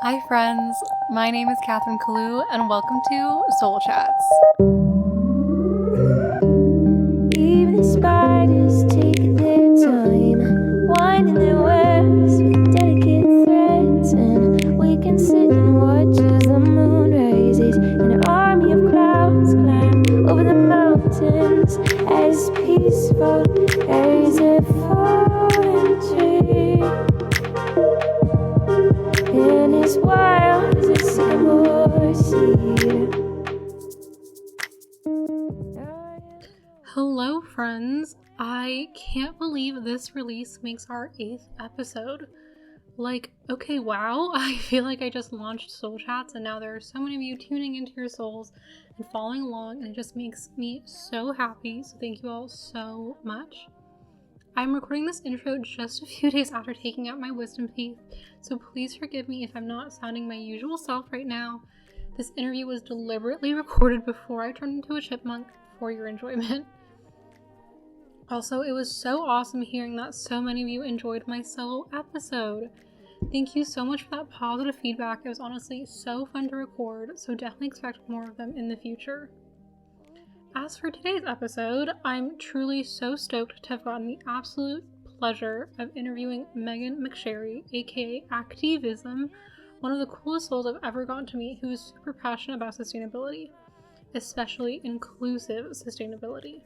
Hi friends, my name is Catherine Kalu and welcome to Soul Chats. Even the spiders take their time, winding their webs with delicate threads, and we can sit and watch as the moon rises, and an army of clouds climb over the mountains as peaceful as a fallen tree, and as wild as a sycamore seed. Hello friends, I can't believe this release makes our 8th episode. Okay, wow, I feel like I just launched Soul Chats and now there are so many of you tuning into your souls and following along, and it just makes me so happy, so thank you all so much. I'm recording this intro just a few days after taking out my wisdom teeth, so please forgive me if I'm not sounding my usual self right now. This interview was deliberately recorded before I turned into a chipmunk for your enjoyment. Also, it was so awesome hearing that so many of you enjoyed my solo episode. Thank you so much for that positive feedback. It was honestly so fun to record, so definitely expect more of them in the future. As for today's episode, I'm truly so stoked to have gotten the absolute pleasure of interviewing Megan McSherry, aka Acteevism, one of the coolest souls I've ever gotten to meet, who is super passionate about sustainability, especially inclusive sustainability.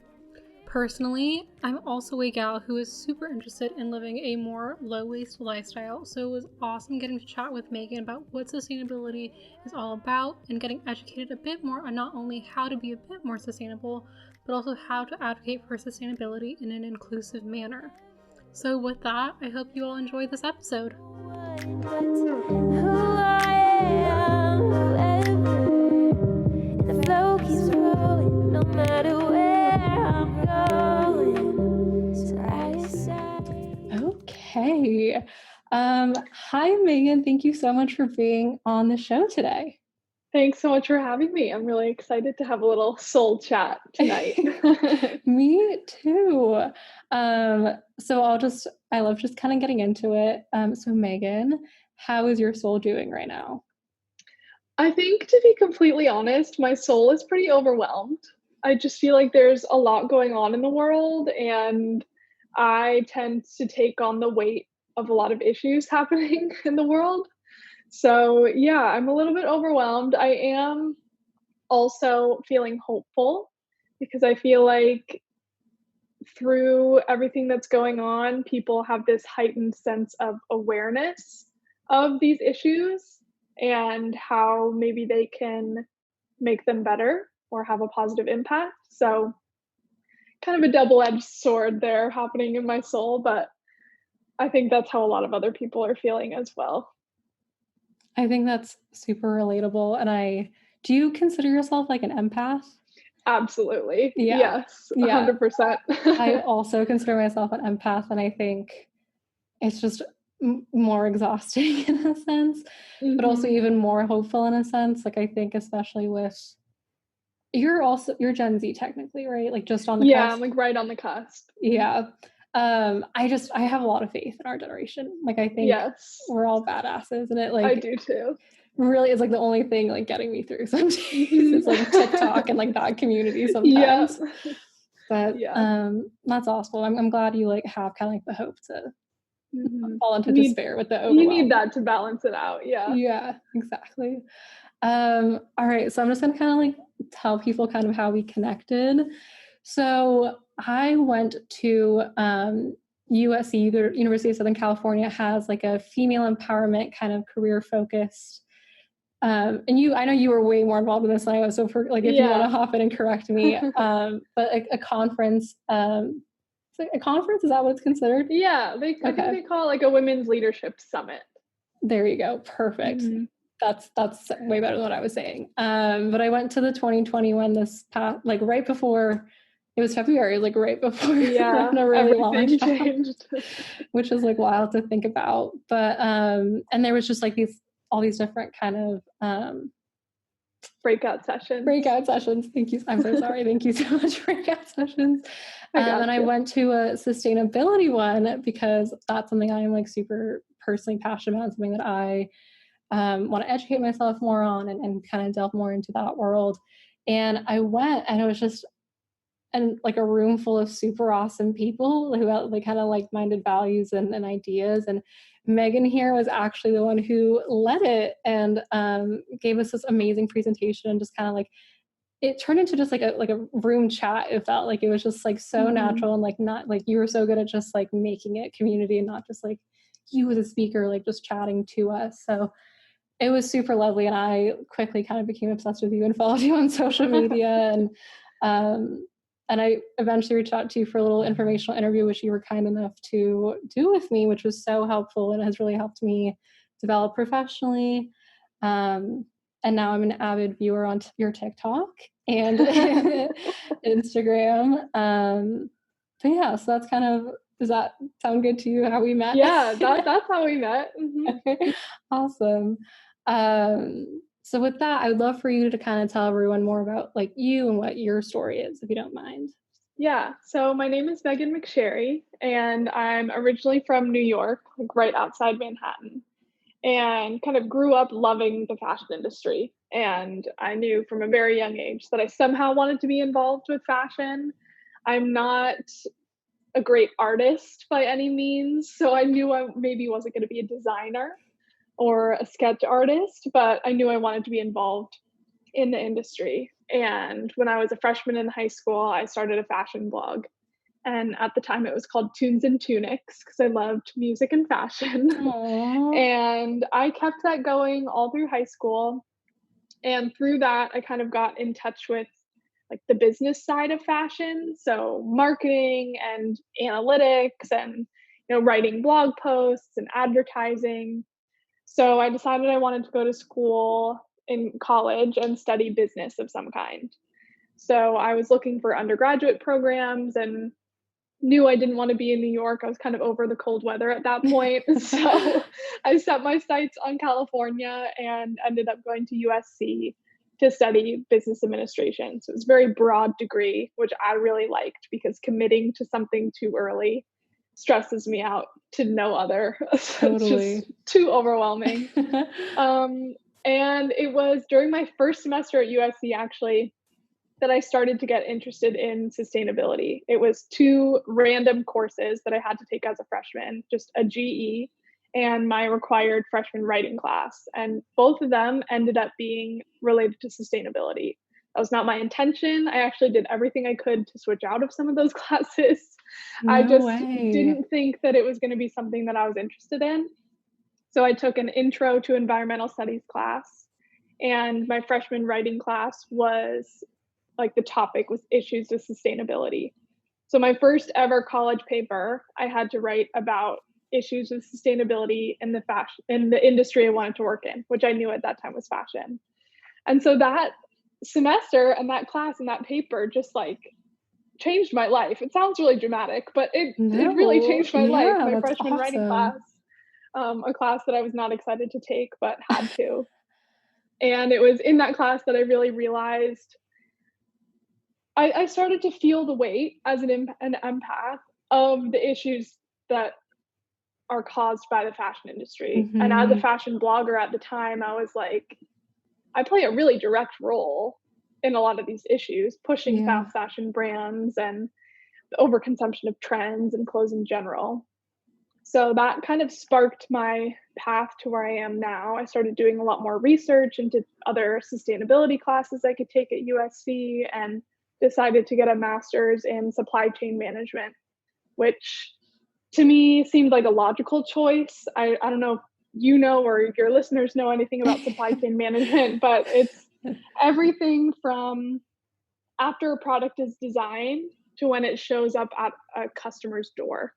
Personally, I'm also a gal who is super interested in living a more low-waste lifestyle, so it was awesome getting to chat with Megan about what sustainability is all about and getting educated a bit more on not only how to be a bit more sustainable, but also how to advocate for sustainability in an inclusive manner. So with that, I hope you all enjoy this episode. Okay. Hi Megan, thank you so much for being on the show today. Thanks so much for having me. I'm really excited to have a little soul chat tonight. Me too. I love just kind of getting into it. So Megan, how is your soul doing right now? I think, to be completely honest, my soul is pretty overwhelmed. I just feel like there's a lot going on in the world, and I tend to take on the weight of a lot of issues happening in the world. So, yeah, I'm a little bit overwhelmed. I am also feeling hopeful because I feel like through everything that's going on, people have this heightened sense of awareness of these issues and how maybe they can make them better or have a positive impact. So, kind of a double-edged sword there happening in my soul, but I think that's how a lot of other people are feeling as well. I think that's super relatable. And do you consider yourself like an empath? Absolutely. Yeah. Yes, 100%. I also consider myself an empath, and I think it's just more exhausting in a sense, but also even more hopeful in a sense. Like I think especially with you're Gen Z technically, right? Like just on the Yeah, cusp. I'm like right on the cusp. Yeah. I have a lot of faith in our generation. Like I think we're all badasses, and it like I do too. Really is like the only thing like getting me through some days. It's like TikTok and like that community sometimes. But that's awesome. I'm glad you like have kind of like the hope to fall into despair with the overwhelm. You need that to balance it out. Yeah, exactly. All right, so I'm just gonna kind of like tell people kind of how we connected. So I went to USC, the University of Southern California, has like a female empowerment kind of career focused. And I know you were way more involved in this than I was. So for like, if you want to hop in and correct me, but a conference, a conference, is that what it's considered? Yeah, I think they call it like a women's leadership summit. There you go. Perfect. That's way better than what I was saying. But I went to the 2021 this past, like right before, it was February, like right before everything changed, which is like wild to think about. But and there was just like all these different kind of breakout sessions. Thank you. I'm so sorry. Thank you so much. Breakout sessions. I went to a sustainability one because that's something I am like super personally passionate about, something that I want to educate myself more on and kind of delve more into that world. And I went, and it was just like a room full of super awesome people who had like kind of like-minded values and ideas. And Megan here was actually the one who led it and gave us this amazing presentation, and just kind of like it turned into just like a room chat. It felt like it was just like so natural, and like not like you were so good at just like making it community and not just like you as a speaker like just chatting to us. So it was super lovely, and I quickly kind of became obsessed with you and followed you on social media. And I eventually reached out to you for a little informational interview, which you were kind enough to do with me, which was so helpful and has really helped me develop professionally. And now I'm an avid viewer on your TikTok and Instagram. But yeah, so that's kind of, does that sound good to you, how we met? Yeah, that's how we met. Awesome. So with that, I would love for you to kind of tell everyone more about like you and what your story is, if you don't mind. Yeah, so my name is Megan McSherry, and I'm originally from New York, like right outside Manhattan, and kind of grew up loving the fashion industry. And I knew from a very young age that I somehow wanted to be involved with fashion. I'm not a great artist by any means, so I knew I maybe wasn't going to be a designer or a sketch artist, but I knew I wanted to be involved in the industry. And when I was a freshman in high school, I started a fashion blog. And at the time, it was called Tunes and Tunics because I loved music and fashion. And I kept that going all through high school. And through that, I kind of got in touch with like the business side of fashion, so marketing and analytics and writing blog posts and advertising. So I decided I wanted to go to school in college and study business of some kind. So I was looking for undergraduate programs and knew I didn't want to be in New York. I was kind of over the cold weather at that point. So I set my sights on California and ended up going to USC to study business administration. So it was a very broad degree, which I really liked because committing to something too early stresses me out to no other. Totally. It's just too overwhelming. And it was during my first semester at USC, actually, that I started to get interested in sustainability. It was 2 random courses that I had to take as a freshman, just a GE and my required freshman writing class. And both of them ended up being related to sustainability. That was not my intention. I actually did everything I could to switch out of some of those classes. I just didn't think that it was going to be something that I was interested in. So I took an intro to environmental studies class, and my freshman writing class was like the topic was issues with sustainability. So my first ever college paper, I had to write about issues with sustainability in the industry I wanted to work in, which I knew at that time was fashion. And so that semester and that class and that paper just like changed my life. It sounds really dramatic, but it really changed my life. My freshman writing class, a class that I was not excited to take, but had to. And it was in that class that I really realized I started to feel the weight as an empath of the issues that are caused by the fashion industry. Mm-hmm. And as a fashion blogger at the time, I was like, I play a really direct role in a lot of these issues, pushing fast fashion brands and the overconsumption of trends and clothes in general. So that kind of sparked my path to where I am now. I started doing a lot more research into other sustainability classes I could take at USC and decided to get a master's in supply chain management, which to me seemed like a logical choice. I don't know if you know or if your listeners know anything about supply chain management, but it's everything from after a product is designed to when it shows up at a customer's door.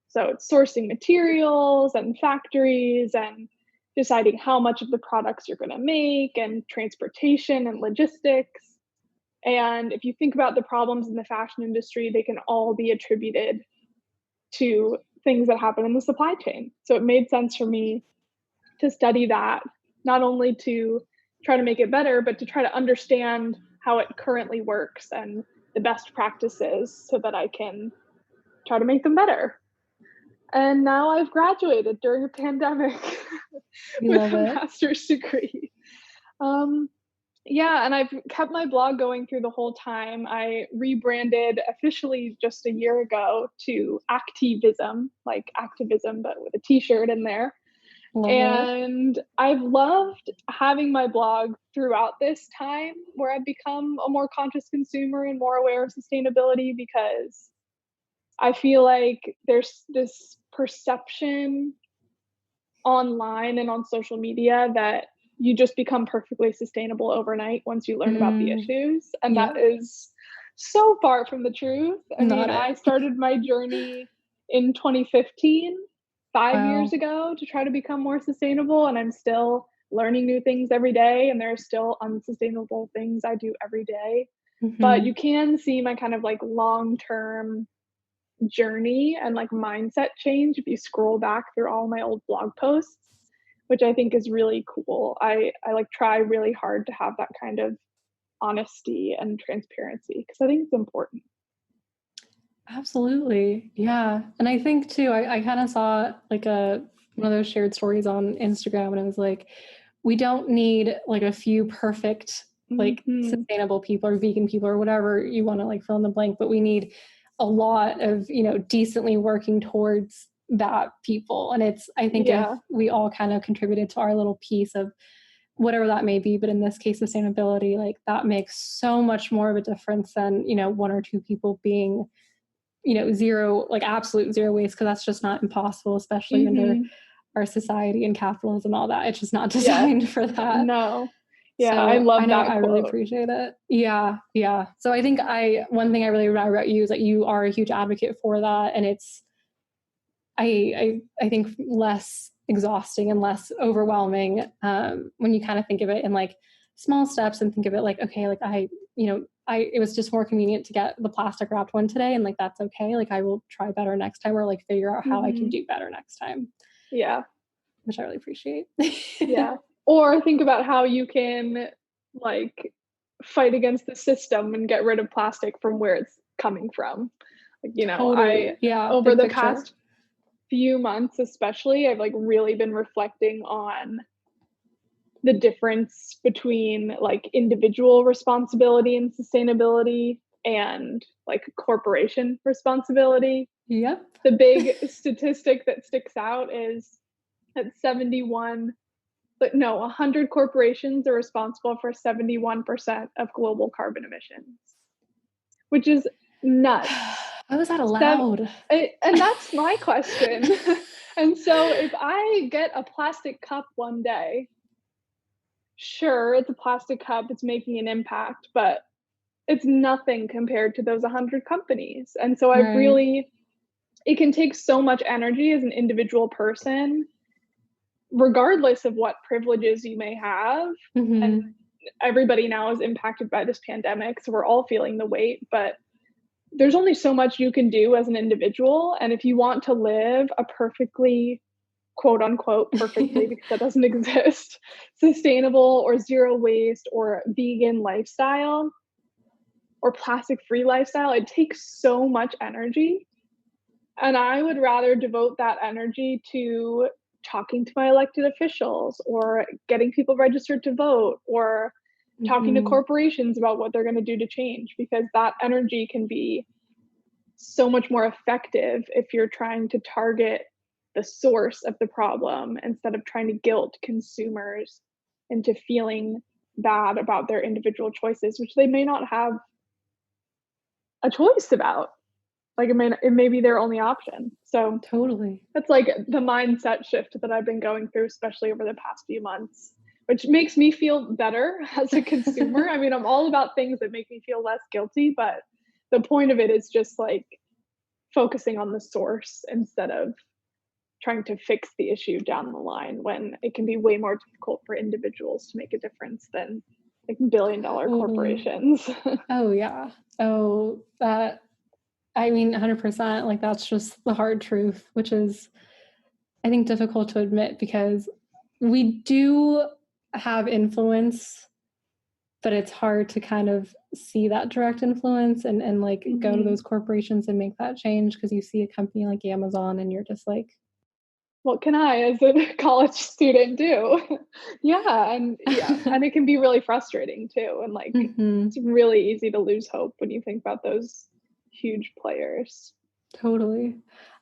So it's sourcing materials and factories and deciding how much of the products you're going to make and transportation and logistics. And if you think about the problems in the fashion industry, they can all be attributed to things that happen in the supply chain. So it made sense for me to study that, not only to try to make it better, but to try to understand how it currently works and the best practices so that I can try to make them better. And now I've graduated during a pandemic. We with love a it. master's degree. Yeah, and I've kept my blog going through the whole time. I rebranded officially just a year ago to acteevism, like activism, but with a t-shirt in there. Love it. And I've loved having my blog throughout this time where I've become a more conscious consumer and more aware of sustainability, because I feel like there's this perception online and on social media that you just become perfectly sustainable overnight once you learn about the Mm, issues. And that yep. is so far from the truth. I mean, Not I it. started my journey in 2015, 5 years Wow. ago, to try to become more sustainable. And I'm still learning new things every day. And there are still unsustainable things I do every day. But you Hmm. can see my kind of like long term journey and like mindset change if you scroll back through all my old blog posts, which I think is really cool. I like try really hard to have that kind of honesty and transparency because I think it's important. Absolutely. Yeah. And I think too, I kind of saw like one of those shared stories on Instagram, and it was like, we don't need like a few perfect, like Mhm. sustainable people or vegan people or whatever you want to like fill in the blank, but we need a lot of, decently working towards that people. And I think if Yeah. we all kind of contributed to our little piece of whatever that may be, but in this case, sustainability, like that makes so much more of a difference than, one or two people being zero, like absolute zero waste, because that's just not impossible, especially under Mhm. our society and capitalism, all that. It's just not Yes. designed for that. No. Yeah, I So I love know that I really quote. appreciate it. Yeah, yeah. So I think one thing I really admire about you is that you are a huge advocate for that, and it's I think less exhausting and less overwhelming when you kind of think of it in like small steps and think of it like, okay, like it was just more convenient to get the plastic wrapped one today, and like that's okay. Like I will try better next time, or like figure out how I can Mhm. do better next time, Yeah. which I really appreciate. Yeah. Or think about how you can like fight against the system and get rid of plastic from where it's coming from. Like, I Totally. Yeah, over big the picture. past few months especially, I've like really been reflecting on the difference between like individual responsibility and sustainability and like corporation responsibility. Yep. The big statistic that sticks out is that 100 corporations are responsible for 71% of global carbon emissions, which is nuts. How is that Sev- allowed? and that's my question. And so if I get a plastic cup one day, sure, it's a plastic cup, it's making an impact, but it's nothing compared to those 100 companies. And so Right. it can take so much energy as an individual person, regardless of what privileges you may have. And Mm-hmm. everybody now is impacted by this pandemic, so we're all feeling the weight, but there's only so much you can do as an individual. And if you want to live a perfectly, quote unquote, perfectly, because that doesn't exist, sustainable or zero waste or vegan lifestyle or plastic free lifestyle, it takes so much energy. And I would rather devote that energy to talking to my elected officials or getting people registered to vote or talking to Mm-hmm. corporations about what they're going to do to change, because that energy can be so much more effective if you're trying to target the source of the problem instead of trying to guilt consumers into feeling bad about their individual choices, which they may not have a choice about. Like it may be their only option. So Totally. that's like the mindset shift that I've been going through, especially over the past few months, which makes me feel better as a consumer. I mean, I'm all about things that make me feel less guilty, but the point of it is just like focusing on the source instead of trying to fix the issue down the line, when it can be way more difficult for individuals to make a difference than like billion-dollar Totally. corporations. Oh yeah. Oh, that I mean 100%, like that's just the hard truth, which is I think difficult to admit because we do have influence, but it's hard to kind of see that direct influence and like go to Mhm. those corporations and make that change because you see a company like Amazon and you're just like, what can I as a college student do? And it can be really frustrating too. And like, Hmm. it's really easy to lose hope when you think about those huge players. Totally.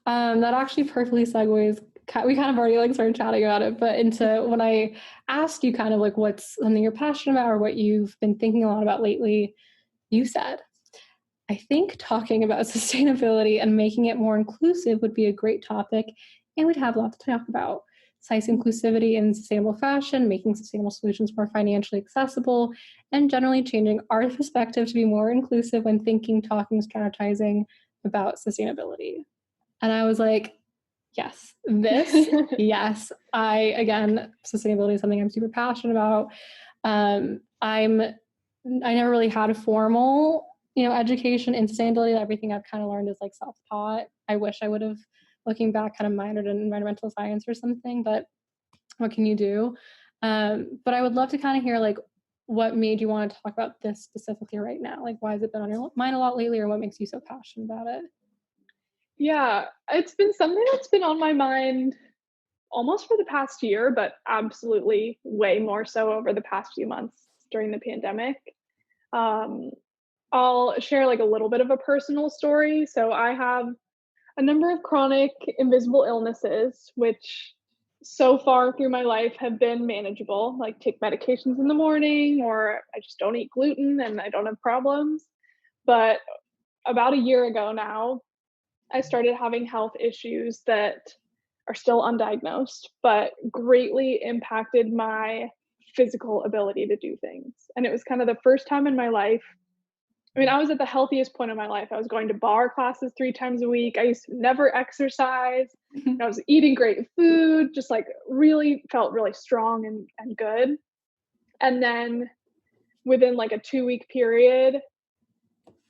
That actually perfectly segues. We kind of already like started chatting about it, but into when I asked you kind of like what's something you're passionate about or what you've been thinking a lot about lately, you said, I think talking about sustainability and making it more inclusive would be a great topic, and we'd have lots to talk about. Size inclusivity in sustainable fashion, making sustainable solutions more financially accessible, and generally changing our perspective to be more inclusive when thinking, talking, strategizing about sustainability. And I was like, yes, yes. Again, sustainability is something I'm super passionate about. I never really had a formal, education in sustainability. Everything I've kind of learned is like self-taught. I wish I would have, looking back, kind of minored in environmental science or something, but what can you do? But I would love to kind of hear like what made you want to talk about this specifically right now? Like, why has it been on your mind a lot lately, or what makes you so passionate about it? Yeah, it's been something that's been on my mind almost for the past year, but absolutely way more so over the past few months during the pandemic. Um, I'll share like a little bit of a personal story. So I have a number of chronic invisible illnesses, which so far through my life have been manageable, like take medications in the morning, or I just don't eat gluten and I don't have problems. But about a year ago now, I started having health issues that are still undiagnosed, but greatly impacted my physical ability to do things. And it was kind of the first time in my life. I mean, I was at the healthiest point of my life. I was going to bar classes 3 times a week. I used to never exercise. I was eating great food, just like really felt really strong and good. And then within like a 2 week period,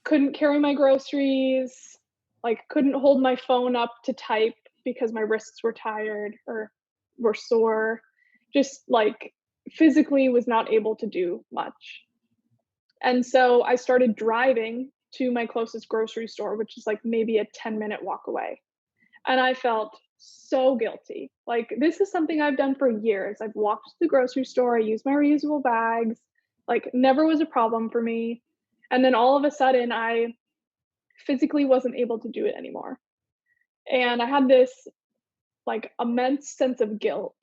couldn't carry my groceries, like couldn't hold my phone up to type because my wrists were tired or were sore. Just like physically was not able to do much. And so I started driving to my closest grocery store, which is like maybe a 10-minute walk away. And I felt so guilty. Like, this is something I've done for years. I've walked to the grocery store, I use my reusable bags, like, never was a problem for me. And then all of a sudden, I physically wasn't able to do it anymore. And I had this like immense sense of guilt.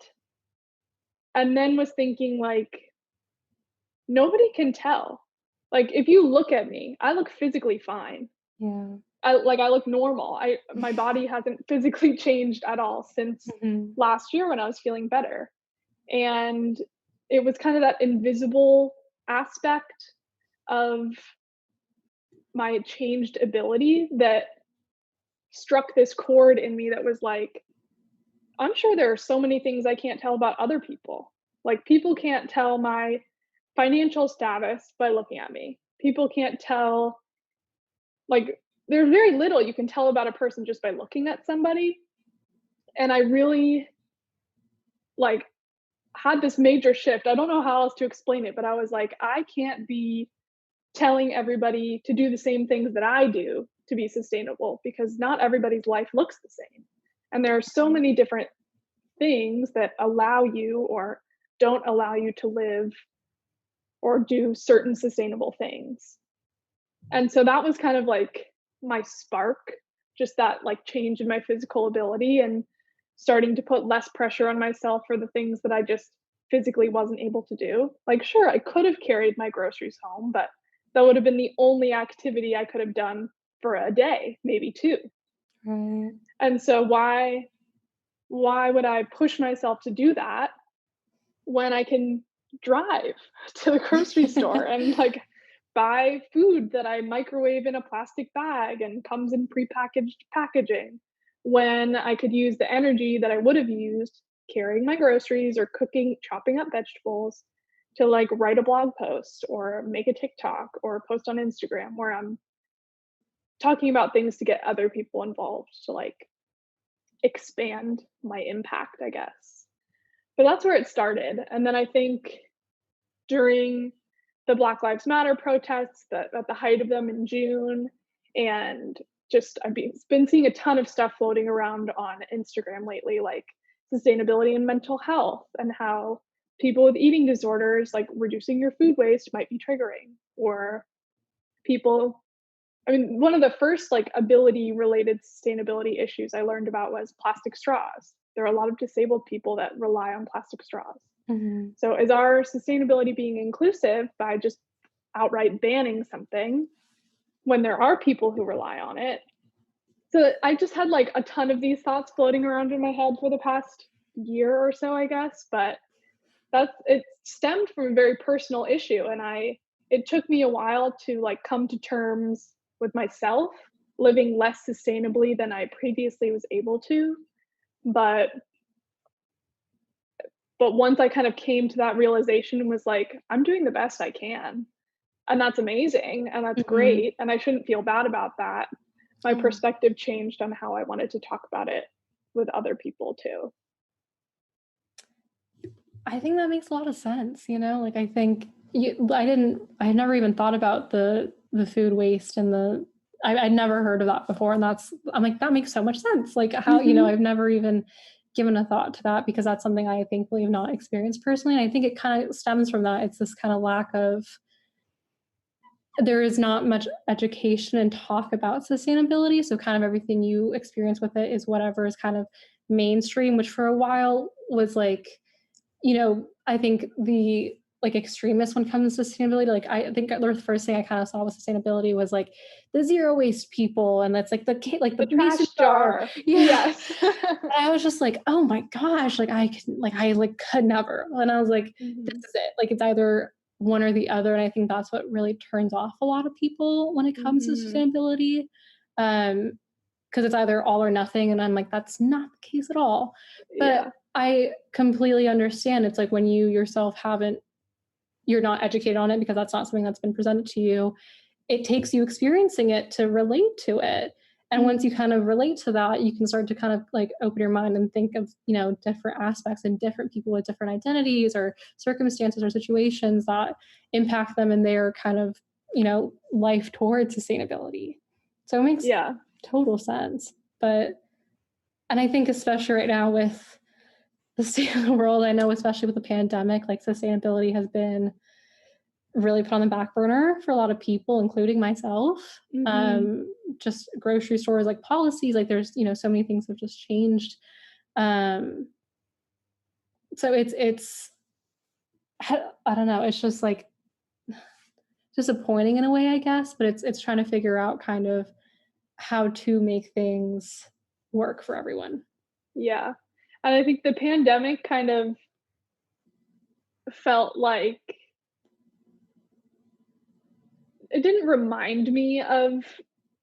And then was thinking, like, nobody can tell. Like, if you look at me, I look physically fine. Yeah. I look normal. My body hasn't physically changed at all since Mhm. last year when I was feeling better. And it was kind of that invisible aspect of my changed ability that struck this chord in me that was like, I'm sure there are so many things I can't tell about other people. Like, people can't tell my financial status by looking at me. People can't tell, like, there's very little you can tell about a person just by looking at somebody. And I really, like, had this major shift. I don't know how else to explain it, but I was like, I can't be telling everybody to do the same things that I do to be sustainable, because not everybody's life looks the same. And there are so many different things that allow you or don't allow you to live or do certain sustainable things. And so that was kind of like my spark, just that like change in my physical ability and starting to put less pressure on myself for the things that I just physically wasn't able to do. Like, sure, I could have carried my groceries home, but that would have been the only activity I could have done for a day, maybe two. Right. And so why would I push myself to do that when I can drive to the grocery store and like buy food that I microwave in a plastic bag and comes in prepackaged packaging, when I could use the energy that I would have used carrying my groceries or cooking, chopping up vegetables, to like write a blog post or make a TikTok or post on Instagram where I'm talking about things to get other people involved, to like expand my impact, I guess. But that's where it started. And then I think during the Black Lives Matter protests, at the height of them in June, and just I've been seeing a ton of stuff floating around on Instagram lately, like sustainability and mental health, and how people with eating disorders, like reducing your food waste might be triggering, or people, I mean, one of the first like ability related sustainability issues I learned about was plastic straws. There are a lot of disabled people that rely on plastic straws. Mhm. So is our sustainability being inclusive by just outright banning something when there are people who rely on it? So I just had like a ton of these thoughts floating around in my head for the past year or so, I guess, but it stemmed from a very personal issue, and it took me a while to like come to terms with myself living less sustainably than I previously was able to. But once I kind of came to that realization and was like, I'm doing the best I can. And that's amazing and that's Mhm. great. And I shouldn't feel bad about that. My Yeah. perspective changed on how I wanted to talk about it with other people too. I think that makes a lot of sense, you know? Like, I think I had never even thought about the food waste and I'd never heard of that before. And I'm like, that makes so much sense. Like, how, Hmm. I've never even given a thought to that because that's something I thankfully have not experienced personally. And I think it kind of stems from that. It's this kind of lack of, there is not much education and talk about sustainability. So kind of everything you experience with it is whatever is kind of mainstream, which for a while was like, I think the like extremists when it comes to sustainability, like I think the first thing I kind of saw with sustainability was like the zero waste people, and that's like the The mason trash jar, jar. yeah. Yes. And I was just like, oh my gosh, I like could never, and I was like, this Hmm. is it, like it's either one or the other, and I think that's what really turns off a lot of people when it comes to Hmm. sustainability, um, because it's either all or nothing, and I'm like, that's not the case at all. But Yeah. I completely understand. It's like when you yourself you're not educated on it because that's not something that's been presented to you. It takes you experiencing it to relate to it. And once you Hmm. kind of relate to that, you can start to kind of like open your mind and think of, different aspects and different people with different identities or circumstances or situations that impact them in their kind of, life towards sustainability. So it makes Yeah. total sense. And I think especially right now with the state of the world, I know especially with the pandemic, like sustainability has been really put on the back burner for a lot of people, including myself. Hmm. Just grocery stores, like policies, like there's, so many things have just changed. Um, so it's, I don't know, it's just like disappointing in a way, I guess, but it's trying to figure out kind of how to make things work for everyone. Yeah. And I think the pandemic kind of felt like it didn't remind me of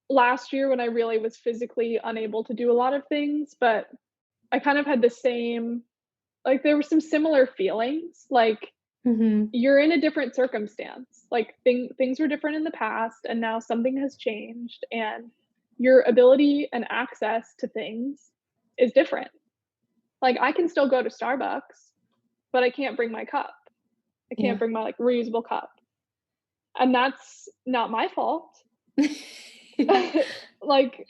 last year when I really was physically unable to do a lot of things, but I kind of had the same, like, there were some similar feelings. Like, Mm-hmm. you're in a different circumstance. Like, things were different in the past, and now something has changed, and your ability and access to things is different. Like, I can still go to Starbucks, but I can't bring my cup. I can't Yeah. bring my like reusable cup. And that's not my fault. Yeah. Like,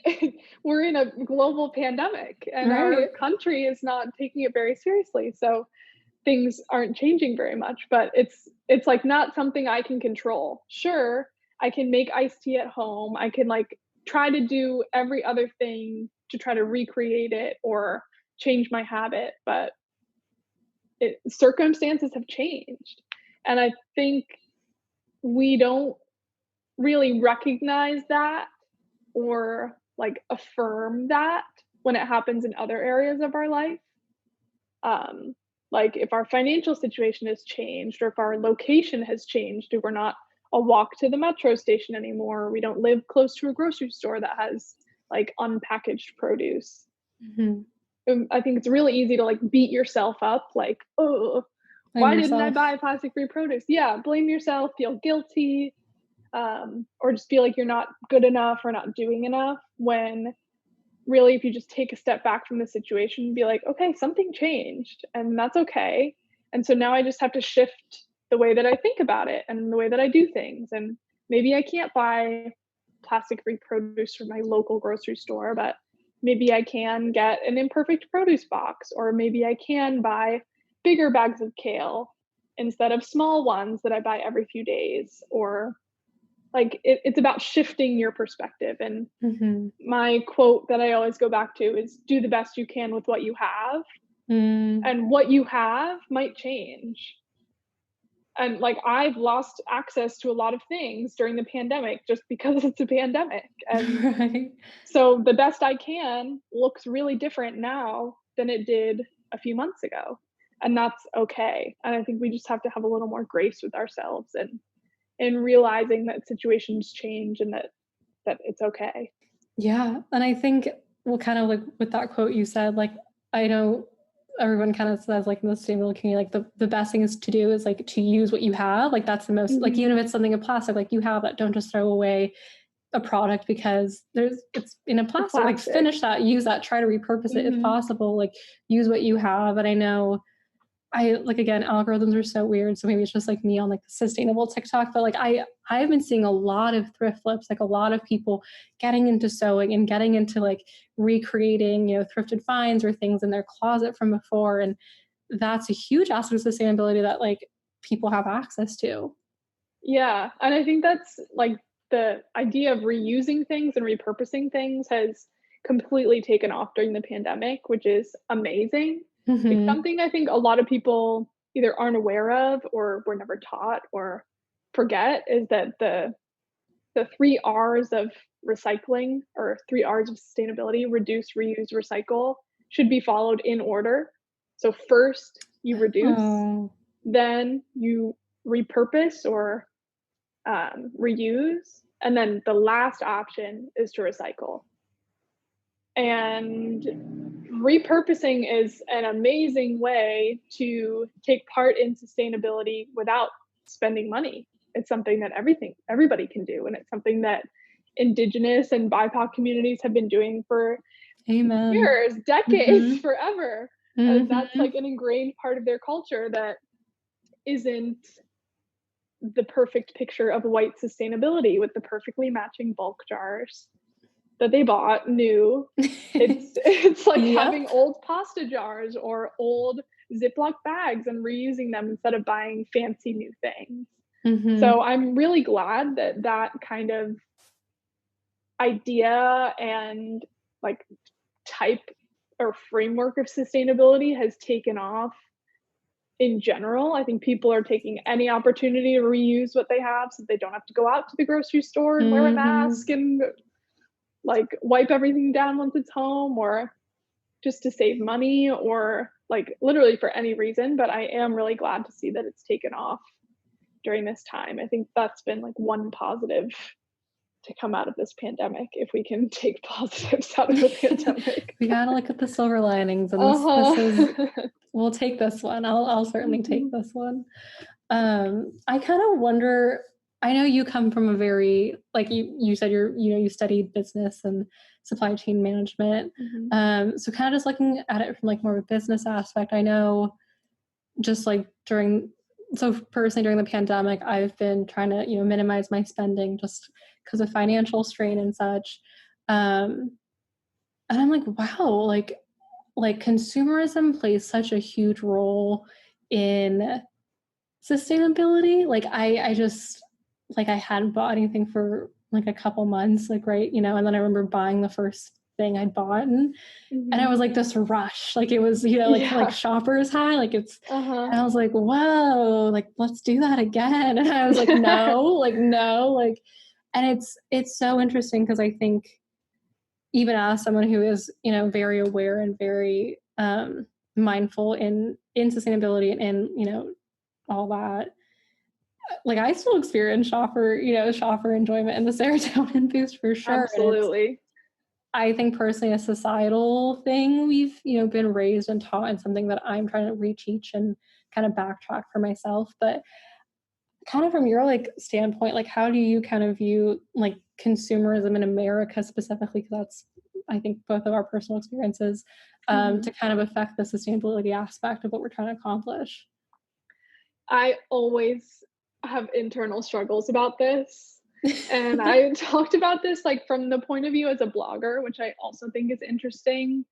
we're in a global pandemic and our Right. country is not taking it very seriously. So things aren't changing very much, but it's like not something I can control. Sure, I can make iced tea at home. I can like try to do every other thing to try to recreate it or change my habit, but circumstances have changed. And I think we don't really recognize that or like affirm that when it happens in other areas of our life. Um, like if our financial situation has changed or if our location has changed, if we're not a walk to the metro station anymore, we don't live close to a grocery store that has like unpackaged produce. Mm-hmm. I think it's really easy to like beat yourself up, like, oh, Blame why didn't I yourself. buy plastic free produce? Yeah, blame yourself, feel guilty, or just feel like you're not good enough or not doing enough. When really, if you just take a step back from the situation and be like, okay, something changed and that's okay. And so now I just have to shift the way that I think about it and the way that I do things. And maybe I can't buy plastic free produce from my local grocery store, but maybe I can get an imperfect produce box, or maybe I can buy bigger bags of kale instead of small ones that I buy every few days. Or like it's about shifting your perspective. And Mm-hmm. my quote that I always go back to is do the best you can with what you have. And what you have might change. And like I've lost access to a lot of things during the pandemic just because it's a pandemic. And Right. so the best I can looks really different now than it did a few months ago. And that's okay. And I think we just have to have a little more grace with ourselves and realizing that situations change and that it's okay. Yeah. And I think, well, kind of like with that quote you said, like, I know everyone kind of says, like, in the sustainable community, like, the best thing is to do is like to use what you have. Like, that's the most, like, even if it's something in plastic, like, you have that, don't just throw away a product because it's in a plastic. Like, finish that, use that, try to repurpose it if possible, like, use what you have. And I know like, again, algorithms are so weird, so maybe it's just like me on like the sustainable TikTok, but like I've been seeing a lot of thrift flips, like a lot of people getting into sewing and getting into like recreating, thrifted finds or things in their closet from before. And that's a huge aspect of sustainability that like people have access to. Yeah, and I think that's like the idea of reusing things and repurposing things has completely taken off during the pandemic, which is amazing. It's Mm-hmm. something I think a lot of people either aren't aware of or were never taught or forget is that the 3 R's of recycling or 3 R's of sustainability, reduce, reuse, recycle, should be followed in order. So first you reduce, Oh. then you repurpose or reuse, and then the last option is to recycle. And repurposing is an amazing way to take part in sustainability without spending money. It's something that everybody can do, and it's something that Indigenous and BIPOC communities have been doing for Amen. years, decades, forever. And that's Mm-hmm. like an ingrained part of their culture that isn't the perfect picture of white sustainability with the perfectly matching bulk jars that they bought new. It's like Yep. having old pasta jars or old Ziploc bags and reusing them instead of buying fancy new things. Mm-hmm. So I'm really glad that that kind of idea and like type or framework of sustainability has taken off in general. I think people are taking any opportunity to reuse what they have so they don't have to go out to the grocery store and wear a mask and like wipe everything down once it's home, or just to save money, or like literally for any reason. But I am really glad to see that it's taken off during this time. I think that's been like one positive to come out of this pandemic, if we can take positives out of the pandemic. We gotta look at the silver linings, and this is, we'll take this one. I'll certainly take this one. I kind of wonder, I know you come from a very, like you said, you studied business and supply chain management. So kind of just looking at it from like more of a business aspect, I know just like personally during the pandemic, I've been trying to, minimize my spending just because of financial strain and such. And I'm like, wow, like consumerism plays such a huge role in sustainability. Like I just, like, I hadn't bought anything for like a couple months, like, right, and then I remember buying the first thing I'd bought, and I was like this rush, like it was, like shopper's high, like it's, and I was like, whoa, like let's do that again. And I was like, no, like no, like, and it's so interesting because I think even as someone who is, very aware and very mindful in sustainability and all that, like I still experience shopper enjoyment and the serotonin boost for sure. Absolutely. I think personally a societal thing we've, been raised and taught, and something that I'm trying to reteach and kind of backtrack for myself. But kind of from your like standpoint, like how do you kind of view like consumerism in America specifically, because that's, I think, both of our personal experiences, to kind of affect the sustainability aspect of what we're trying to accomplish? I always have internal struggles about this. And I talked about this like from the point of view as a blogger, which I also think is interesting.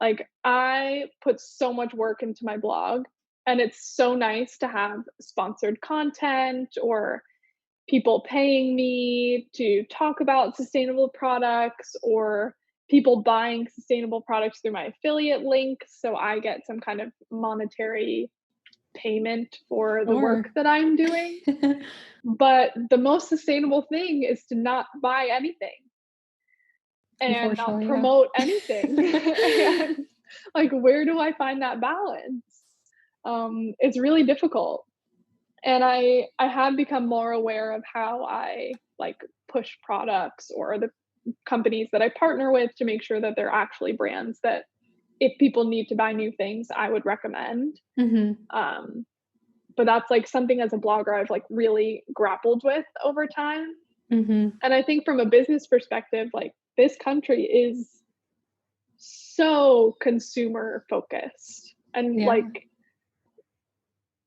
Like I put so much work into my blog, and it's so nice to have sponsored content or people paying me to talk about sustainable products or people buying sustainable products through my affiliate link. So I get some kind of monetary payment for the work Sure. that I'm doing. But the most sustainable thing is to not buy anything and not Unfortunately, yeah. promote anything. And like, where do I find that balance? It's really difficult. And I have become more aware of how I like push products or the companies that I partner with to make sure that they're actually brands that if people need to buy new things, I would recommend. Mhm. But that's like something as a blogger I've like really grappled with over time. Mhm. And I think from a business perspective, like this country is so consumer focused and Yeah. like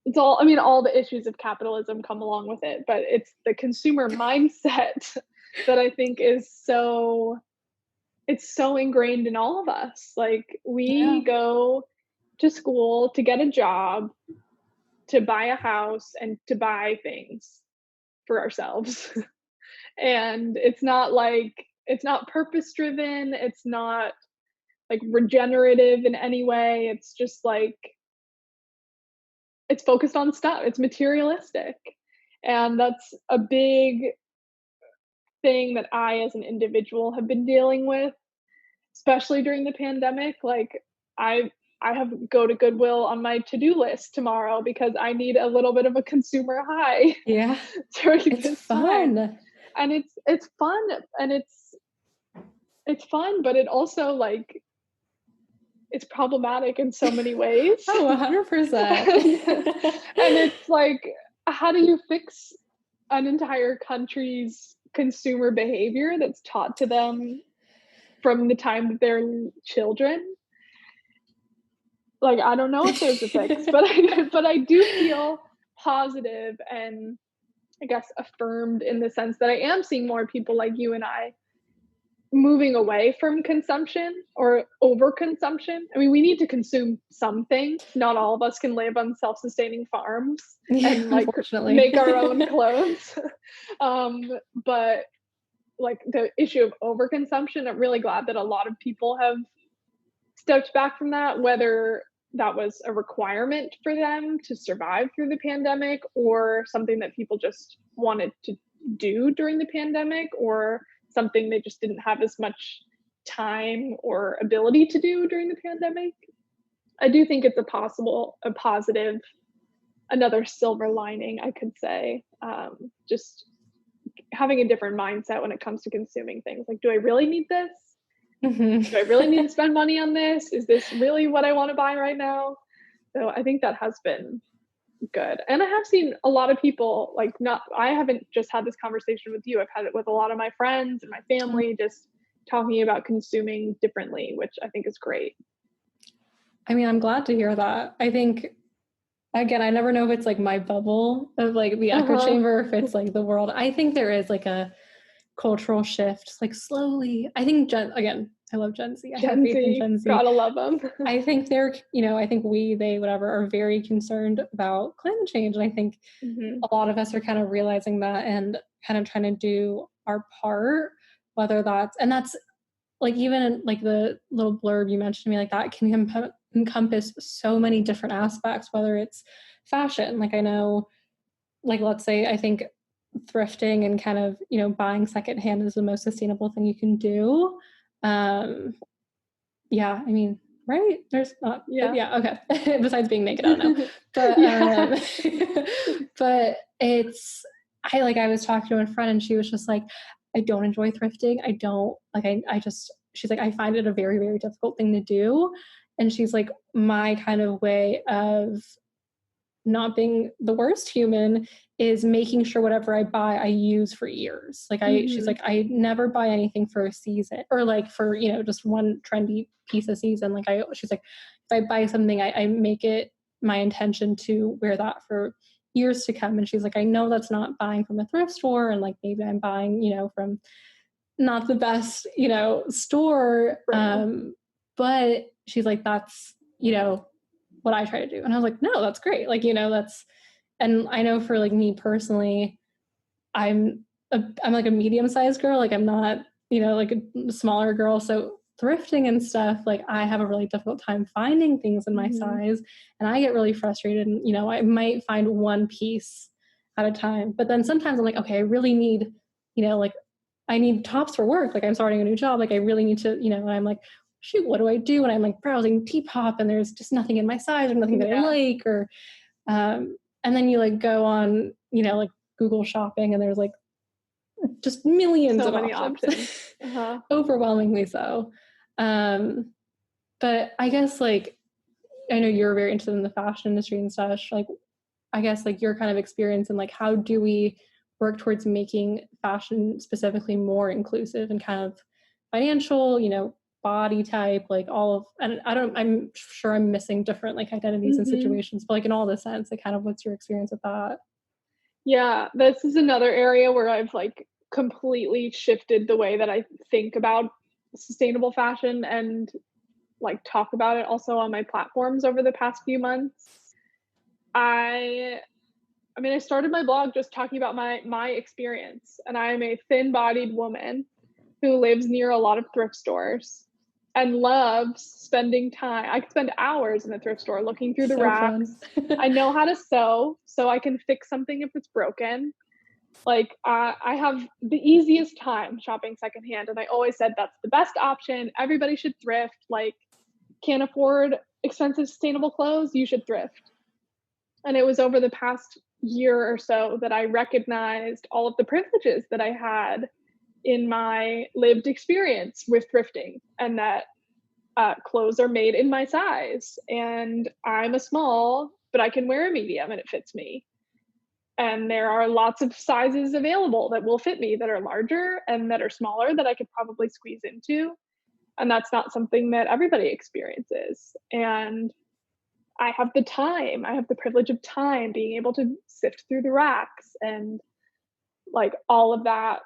it's all, I mean, all the issues of capitalism come along with it, but it's the consumer mindset that I think is so, it's so ingrained in all of us. Like Yeah. we go to school to get a job, to buy a house, and to buy things for ourselves. And it's not like, it's not purpose driven, it's not like regenerative in any way. It's just like it's focused on stuff. It's materialistic. And that's a big thing that I as an individual have been dealing with, especially during the pandemic. Like I have go to Goodwill on my to-do list tomorrow because I need a little bit of a consumer high Yeah. during It's this time. fun. And it's fun and it's fun, but it also like it's problematic in so many ways. Oh, 100%. And it's like, how do you fix an entire country's consumer behavior that's taught to them from the time that they're children? Like, I don't know if there's a fix, but I do feel positive and I guess affirmed in the sense that I am seeing more people like you and I moving away from consumption or overconsumption. I mean, we need to consume some things. Not all of us can live on self-sustaining farms Yeah, and like unfortunately. make our own clothes. But like the issue of overconsumption, I'm really glad that a lot of people have stepped back from that, whether that was a requirement for them to survive through the pandemic or something that people just wanted to do during the pandemic or something they just didn't have as much time or ability to do during the pandemic. I do think it's a positive, another silver lining, I could say. Just having a different mindset when it comes to consuming things. Like, do I really need this? Mhm. Do I really need to spend money on this? Is this really what I want to buy right now? So I think that has been good. And I have seen a lot of people like not I haven't just had this conversation with you. I've had it with a lot of my friends and my family just talking about consuming differently, which I think is great. I mean, I'm glad to hear that. I think, again, I never know if it's like my bubble of like the echo Uh-huh. chamber, if it's like the world. I think there is like a cultural shift, like slowly. I think again, I love Gen Z. I have Gen faith in Z, Gen Z. gotta love them. I think they're, I think we, they, whatever, are very concerned about climate change. And I think Hmm. a lot of us are kind of realizing that and kind of trying to do our part, whether that's like even like the little blurb you mentioned to me, like that can encompass so many different aspects, whether it's fashion. Like I know, like let's say I think thrifting and kind of, buying secondhand is the most sustainable thing you can do. Yeah, I mean, right? There's not, Yeah. yeah, okay. Besides being naked, I don't know. But Yeah. but it's I was talking to a friend and she was just like, I don't enjoy thrifting. I don't like I just she's like, I find it a very, very difficult thing to do. And she's like, my kind of way of not being the worst human is making sure whatever I buy I use for years. She's Hmm. like, I never buy anything for a season or like for, just one trendy piece a season. She's like, if I buy something, I make it my intention to wear that for years to come. And she's like, I know that's not buying from a thrift store, and like maybe I'm buying, you know, from not the best, you know, store. Right. But she's like, that's, you know, what I try to do. And I was like, no, that's great. Like, you know, that's, and I know for like me personally, I'm like a medium-sized girl. Like I'm not, you know, like a smaller girl. So thrifting and stuff, like I have a really difficult time finding things in my size, and I get really frustrated. And, you know, I might find one piece at a time, but then sometimes I'm like, okay, I really need, you know, like I need tops for work. Like I'm starting a new job. Like I really need to, you know, and I'm like, shoot, what do I do? And I'm like browsing Depop, and there's just nothing in my size or nothing that I like, or, and then you like go on, you know, like Google shopping, and there's like just millions So of many options. Uh-huh. Overwhelmingly so. But I guess like, I know you're very interested in the fashion industry and such. Like, I guess like your kind of experience, and like how do we work towards making fashion specifically more inclusive and kind of financial, you know, body type, like all of, and I'm sure I'm missing different like identities and situations, but like in all this sense, like kind of what's your experience with that? Yeah, this is another area where I've like completely shifted the way that I think about sustainable fashion and like talk about it also on my platforms over the past few months. I I mean, I started my blog just talking about my experience, and I am a thin-bodied woman who lives near a lot of thrift stores and loves spending time. I could spend hours in a thrift store looking through the So fun. racks. I know how to sew, so I can fix something if it's broken. Like, I have the easiest time shopping secondhand, and I always said that's the best option. Everybody should thrift. Like, can't afford expensive sustainable clothes, you should thrift. And it was over the past year or so that I recognized all of the privileges that I had in my lived experience with thrifting, and that clothes are made in my size, and I'm a small, but I can wear a medium and it fits me. And there are lots of sizes available that will fit me, that are larger and that are smaller, that I could probably squeeze into. And that's not something that everybody experiences. And I have the time, I have the privilege of time, being able to sift through the racks and like all of that.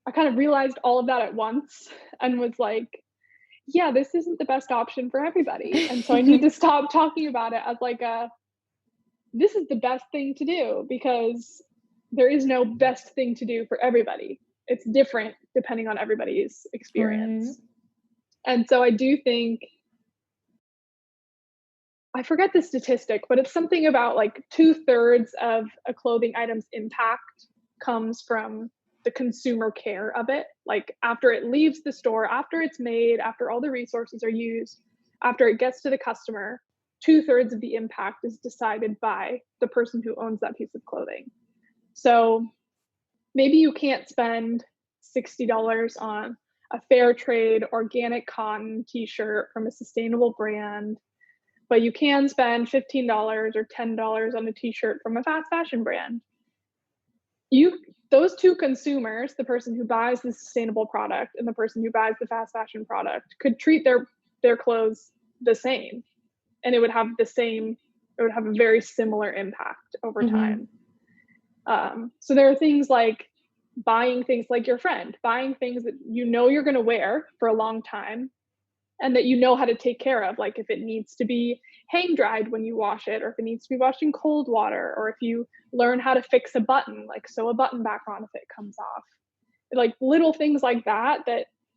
I kind of realized all of that at once and was like, yeah, this isn't the best option for everybody. And so I need to stop talking about it as like this is the best thing to do, because there is no best thing to do for everybody. It's different depending on everybody's experience. Right. And so I do think, I forget the statistic, but it's something about like 2/3 of a clothing item's impact comes from the consumer care of it. Like after it leaves the store, after it's made, after all the resources are used, after it gets to the customer, 2/3 of the impact is decided by the person who owns that piece of clothing. So maybe you can't spend $60 on a fair trade organic cotton t-shirt from a sustainable brand, but you can spend $15 or $10 on a t-shirt from a fast fashion brand. Those two consumers, the person who buys the sustainable product and the person who buys the fast fashion product, could treat their clothes the same, and it would have a very similar impact over time. So there are things like buying things like your friend, buying things that you know you're going to wear for a long time and that you know how to take care of. Like if it needs to be hang dried when you wash it, or if it needs to be washed in cold water, or if you learn how to fix a button, like sew a button back on if it comes off. Like little things like that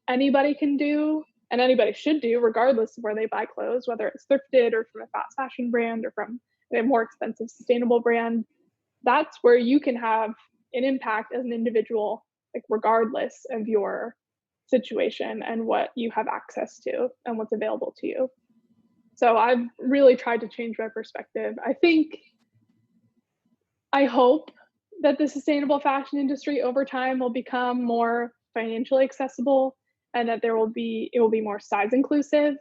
anybody can do and anybody should do regardless of where they buy clothes, whether it's thrifted or from a fast fashion brand or from a more expensive sustainable brand. That's where you can have an impact as an individual, like regardless of your situation and what you have access to and what's available to you. So I've really tried to change my perspective. I hope that the sustainable fashion industry over time will become more financially accessible and that it will be more size inclusive.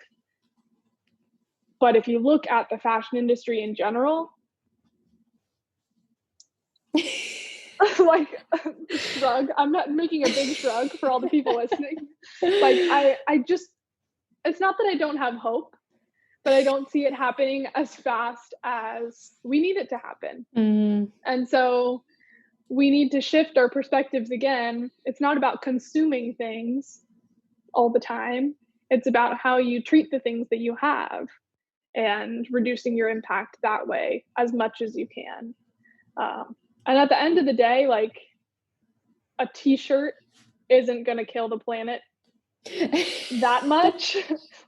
But if you look at the fashion industry in general, like shrug, I'm not making a big shrug for all the people listening. Like I just, it's not that I don't have hope, but I don't see it happening as fast as we need it to happen. And so we need to shift our perspectives again. It's not about consuming things all the time. It's about how you treat the things that you have and reducing your impact that way as much as you can. And at the end of the day, like, a t-shirt isn't going to kill the planet that much.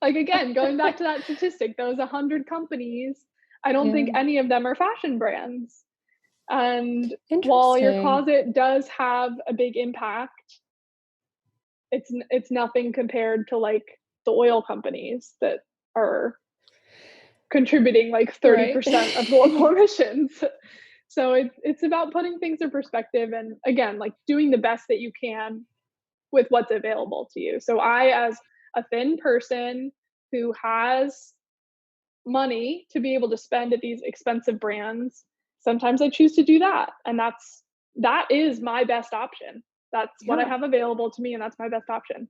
Like, again, going back to that statistic, those 100 companies, I don't think any of them are fashion brands. And while your closet does have a big impact, it's nothing compared to like the oil companies that are contributing like 30% of global emissions. So it's about putting things in perspective and, again, like, doing the best that you can with what's available to you. So I, as a thin person who has money to be able to spend at these expensive brands, sometimes I choose to do that. And that is my best option. That's what I have available to me, and that's my best option.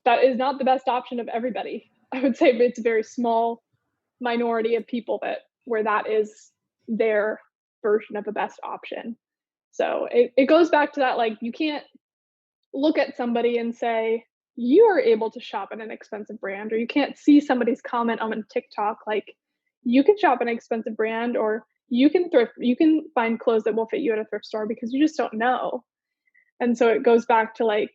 That is not the best option of everybody. I would say it's a very small minority of people where that is their version of a best option. So it goes back to that, like, you can't look at somebody and say you are able to shop at an expensive brand, or you can't see somebody's comment on TikTok like you can shop at an expensive brand, or you can find clothes that will fit you at a thrift store, because you just don't know. And so it goes back to like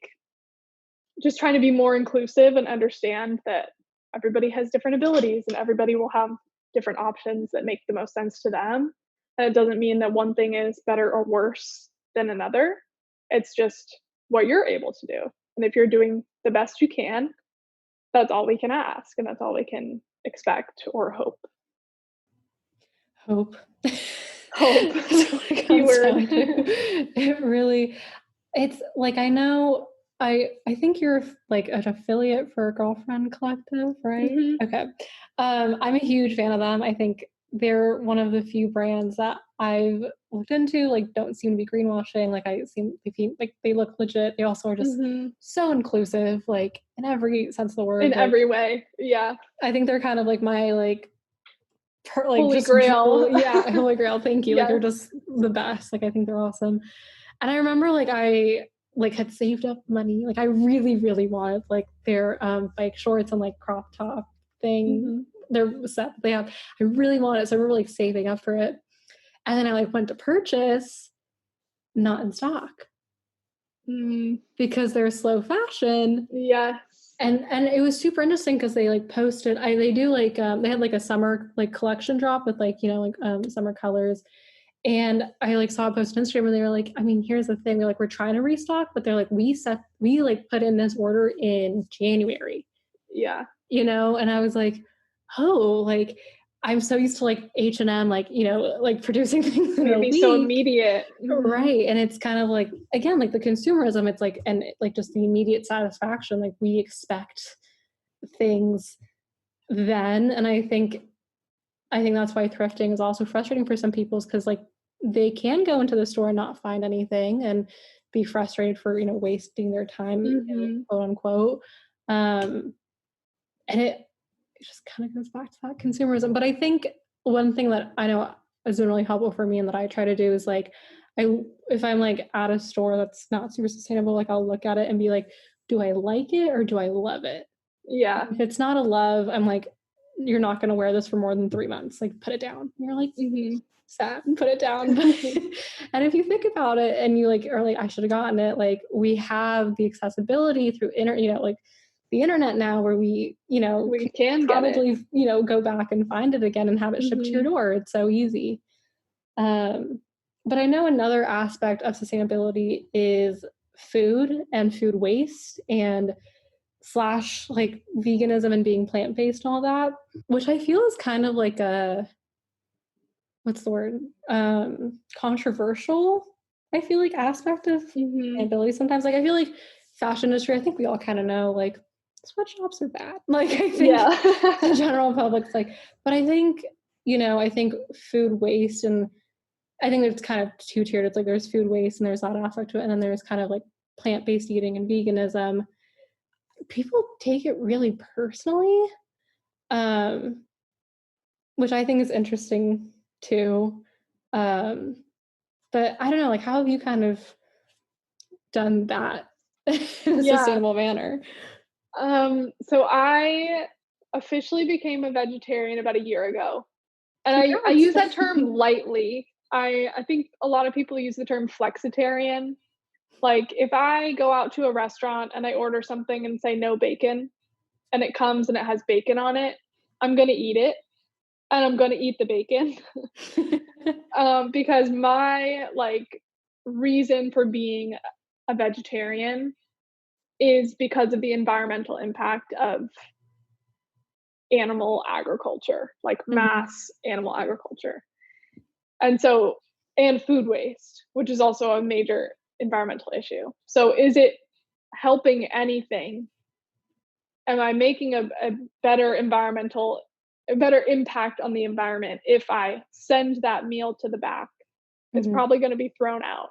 just trying to be more inclusive and understand that everybody has different abilities and everybody will have different options that make the most sense to them. And it doesn't mean that one thing is better or worse than another. It's just what you're able to do. And if you're doing the best you can, that's all we can ask, and that's all we can expect or hope. Hope. Keyword. It really, it's like, I know, I think you're like an affiliate for Girlfriend Collective, right? Mm-hmm. Okay. I'm a huge fan of them. I think they're one of the few brands that I've looked into, like, don't seem to be greenwashing. Like, they look legit. They also are just so inclusive, like, in every sense of the word. In like, every way. Yeah. I think they're kind of like my, like, Holy Grail. Holy Grail. Thank you. Yes. Like, they're just the best. Like, I think they're awesome. And I remember, like, I like had saved up money. Like, I really, really wanted like their bike shorts and like crop top thing. Their set they have. I really wanted it, so I remember like saving up for it. And then I like went to purchase, not in stock. Because they're slow fashion. Yes. And it was super interesting because they like posted, they do like they had like a summer like collection drop with like, you know, like summer colors. And I like saw a post on Instagram and they were like, I mean, here's the thing. They're like, we're trying to restock, but they're like, we like put in this order in January. Yeah. You know? And I was like, oh, like, I'm so used to like H&M, like, you know, like producing things in a week. So immediate. Right. And it's kind of like, again, like the consumerism, it's like, and like just the immediate satisfaction, like we expect things then. And I think that's why thrifting is also frustrating for some people, because like they can go into the store and not find anything and be frustrated for, you know, wasting their time, quote unquote. And it just kind of goes back to that consumerism. But I think one thing that I know has been really helpful for me and that I try to do is like, if I'm like at a store that's not super sustainable, like I'll look at it and be like, do I like it or do I love it? Yeah. If it's not a love, I'm like, you're not going to wear this for more than 3 months. Like, put it down. And you're like, sad, and put it down. And if you think about it and you like are like, I should have gotten it. Like, we have the accessibility through like the internet now, where we, you know, we can probably get it. You know, go back and find it again and have it shipped to your door. It's so easy. But I know another aspect of sustainability is food and food waste and / like veganism and being plant-based and all that, which I feel is kind of like a, what's the word? Controversial, I feel like, aspect of sustainability sometimes. Like, I feel like fashion industry, I think we all kind of know, like, sweatshops are bad. Like, I think the general public's like, but I think, you know, I think food waste, and I think it's kind of two-tiered. It's like there's food waste and there's that aspect to it, and then there's kind of like plant-based eating and veganism. People take it really personally. which I think is interesting too. But I don't know, like, how have you kind of done that in a Yeah. sustainable manner? So I officially became a vegetarian about a year ago. And I Congrats. use that term lightly. I think a lot of people use the term flexitarian. Like, if I go out to a restaurant and I order something and say no bacon, and it comes and it has bacon on it, I'm gonna eat it, and I'm gonna eat the bacon. Because my, like, reason for being a vegetarian is because of the environmental impact of animal agriculture, like Mhm. mass animal agriculture. And so, and food waste, which is also a major environmental issue. So, is it helping anything? Am I making a better environmental, a better impact on the environment if I send that meal to the back? It's Mhm. probably going to be thrown out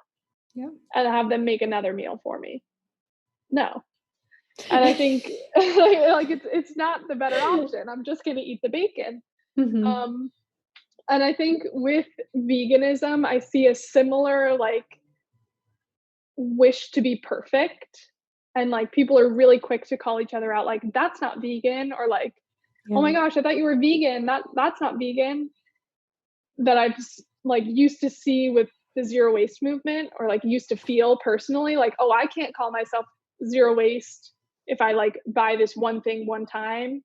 Yeah. and have them make another meal for me. No. And I think like it's not the better option. I'm just going to eat the bacon. Mhm. Um, and I think with veganism, I see a similar like wish to be perfect. And like people are really quick to call each other out, like, that's not vegan, or like, oh Yeah. my gosh, I thought you were vegan. That's not vegan. That I've like used to see with the zero waste movement, or like used to feel personally like, oh, I can't call myself zero waste if I like buy this one thing one time.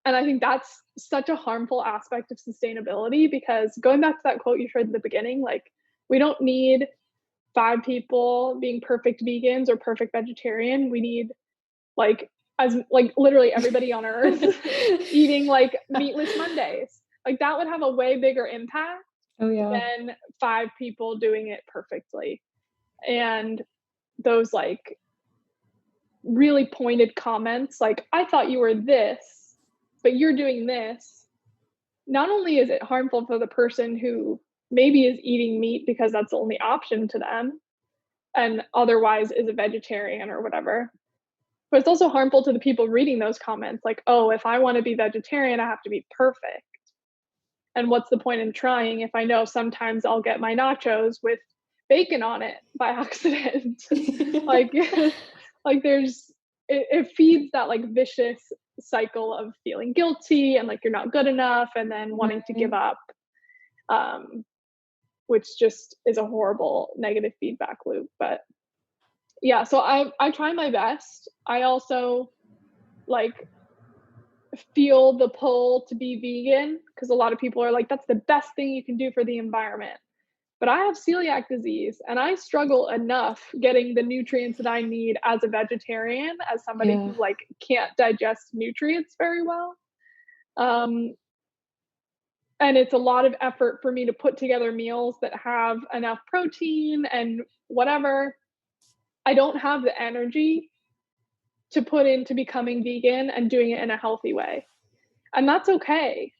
And I think that's such a harmful aspect of sustainability, because going back to that quote you shared at the beginning, like, we don't need 5 people being perfect vegans or perfect vegetarian. We need like, as like literally everybody on earth eating like meatless Mondays. Like, that would have a way bigger impact Oh, yeah. than 5 people doing it perfectly. And those like really pointed comments like, I thought you were this, but you're doing this. Not only is it harmful for the person who maybe is eating meat because that's the only option to them and otherwise is a vegetarian or whatever, but it's also harmful to the people reading those comments like, oh, if I want to be vegetarian, I have to be perfect. And what's the point in trying if I know sometimes I'll get my nachos with bacon on it by accident? Like, like there's, it feeds that like vicious cycle of feeling guilty and like you're not good enough and then wanting to give Right. up, um, which just is a horrible negative feedback loop. But yeah, so I try my best. I also like feel the pull to be vegan because a lot of people are like, that's the best thing you can do for the environment. But I have celiac disease and I struggle enough getting the nutrients that I need as a vegetarian, as somebody Yeah. who like can't digest nutrients very well. Um, and it's a lot of effort for me to put together meals that have enough protein and whatever. I don't have the energy to put into becoming vegan and doing it in a healthy way. And that's okay.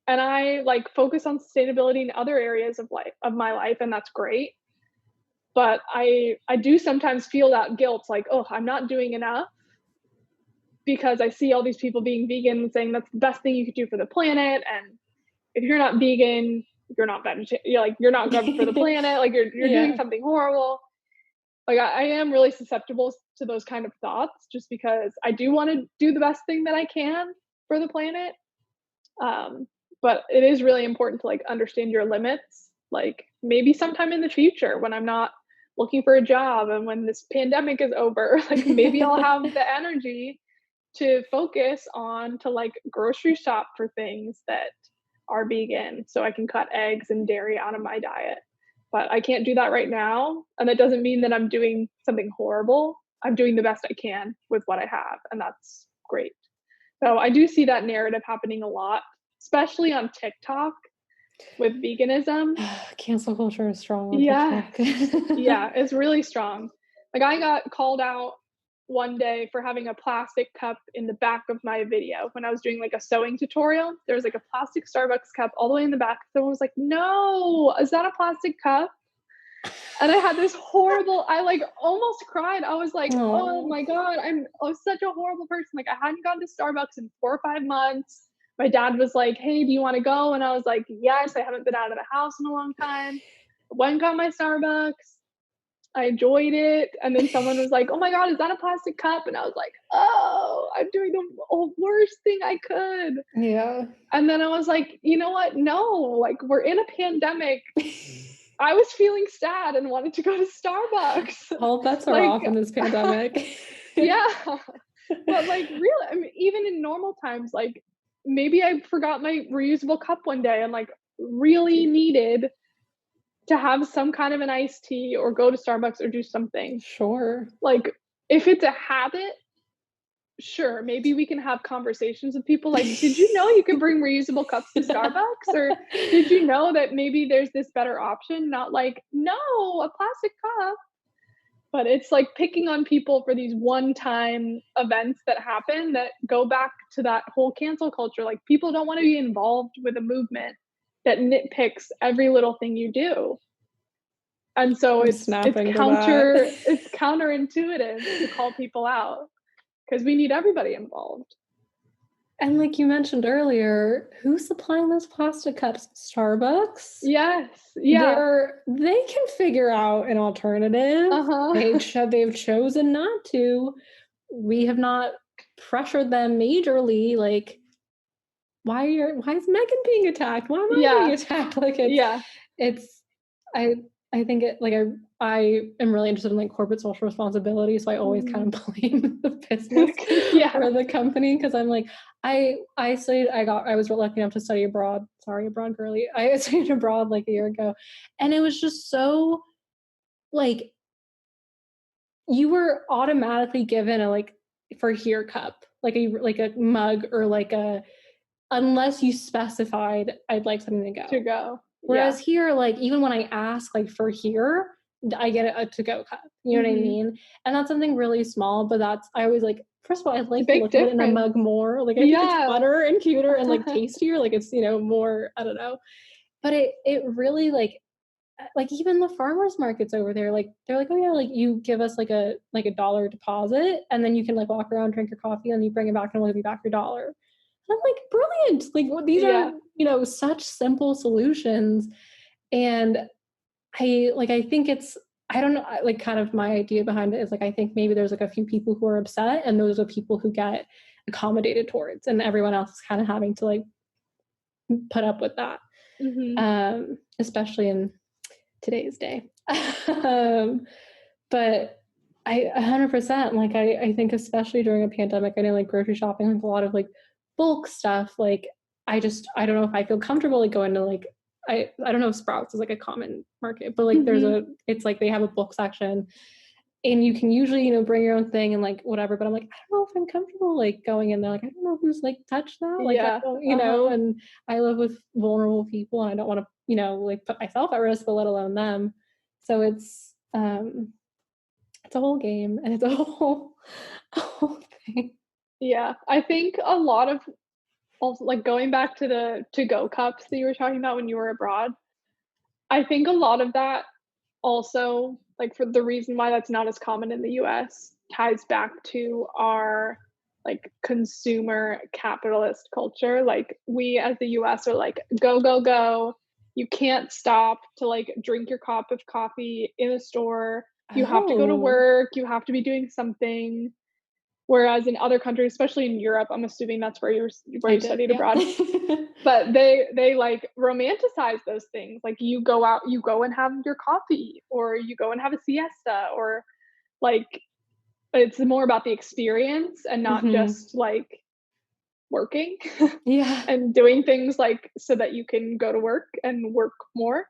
And I like focus on sustainability in other areas of life of my life, and that's great. But I do sometimes feel that guilt, like, oh, I'm not doing enough because I see all these people being vegan and saying that's the best thing you could do for the planet. And if you're not vegan, you're not vegetarian. You're like, you're not good for the planet. Like you're doing Yeah. something horrible. Like I am really susceptible to those kind of thoughts, just because I do want to do the best thing that I can for the planet. Um, but it is really important to like understand your limits. Like maybe sometime in the future when I'm not looking for a job and when this pandemic is over, like maybe I'll have the energy to focus on to like grocery shop for things that are vegan so I can cut eggs and dairy out of my diet. But I can't do that right now. And that doesn't mean that I'm doing something horrible. I'm doing the best I can with what I have. And that's great. So I do see that narrative happening a lot, especially on TikTok with veganism. Cancel culture is strong on Yes. TikTok. Yeah, it's really strong. Like I got called out one day for having a plastic cup in the back of my video when I was doing like a sewing tutorial. There was like a plastic Starbucks cup all the way in the back. Someone was like, "No, is that a plastic cup?" And I had this horrible, I like almost cried. I was like, oh Oh. my God, I was such a horrible person. Like I hadn't gone to Starbucks in 4 or 5 months. my dad was like, hey, do you want to go? And I was like, yes, I haven't been out of the house in a long time. Went and got my Starbucks. I enjoyed it. And then someone was like, oh my God, is that a plastic cup? And I was like, oh, I'm doing the worst thing I could. Yeah. And then I was like, you know what? No, like we're in a pandemic. I was feeling sad and wanted to go to Starbucks. All bets are Like, off in this pandemic. yeah. But like really, I mean, even in normal times, like maybe I forgot my reusable cup one day and like really needed to have some kind of an iced tea or go to Starbucks or do something. Sure. Like if it's a habit, sure, maybe we can have conversations with people like, did you know you can bring reusable cups to Starbucks? Or did you know that maybe there's this better option? Not like, no, a plastic cup. But it's like picking on people for these one-time events that happen that go back to that whole cancel culture. Like people don't want to be involved with a movement that nitpicks every little thing you do. And so it's counterintuitive to call people out because we need everybody involved. And like you mentioned earlier, who's supplying those plastic cups? Starbucks? Yes. Yeah. They can figure out an alternative. They've chosen not to. We have not pressured them majorly. Like, why is Megan being attacked? Why am I being attacked? Like, I think it like I am really interested in like corporate social responsibility, so I always kind of blame the business or the company because I'm like I was lucky enough to study abroad. Sorry, abroad girly. I studied abroad like a year ago, and it was just so like you were automatically given a like for here cup, like a mug or like a unless you specified I'd like something to go. Whereas here, like, even when I ask, like, for here, I get a to-go cup. You know what I mean? And that's something really small, but I always, like, first of all, I like the look of it in a mug more. Like, I think it's funner and cuter and, like, tastier. Like, it's, more, I don't know. But it really, like, even the farmers markets over there, like, they're like, oh, yeah, like, you give us, like, a $1 deposit, and then you can, like, walk around, drink your coffee, and you bring it back, and we'll give you back your $1. I'm like, brilliant. Like these are, such simple solutions. And I think I don't know, like kind of my idea behind it is like, I think maybe there's like a few people who are upset and those are people who get accommodated towards and everyone else is kind of having to like put up with that. Especially in today's day. But I 100%, like, I think especially during a pandemic, I know like grocery shopping, like a lot of like bulk stuff, like I don't know if I feel comfortable like going to like I don't know if Sprouts is like a common market, but like it's like they have a bulk section and you can usually bring your own thing and like whatever, but I'm like I don't know if I'm comfortable like going in there, like I don't know who's like touched that, like I don't, and I live with vulnerable people and I don't want to like put myself at risk, but let alone them. So it's a whole game and it's a whole thing. Yeah, I think a lot of also like going back to the to-go cups that you were talking about when you were abroad, I think a lot of that also, like for the reason why that's not as common in the US, ties back to our like consumer capitalist culture. Like we as the US are like, go, go, go. You can't stop to like drink your cup of coffee in a store. You have to go to work. You have to be doing something. Whereas in other countries, especially in Europe, I'm assuming that's where you studied abroad, but they like romanticize those things. Like you go out, you go and have your coffee or you go and have a siesta or like, it's more about the experience and not just like working and doing things like so that you can go to work and work more.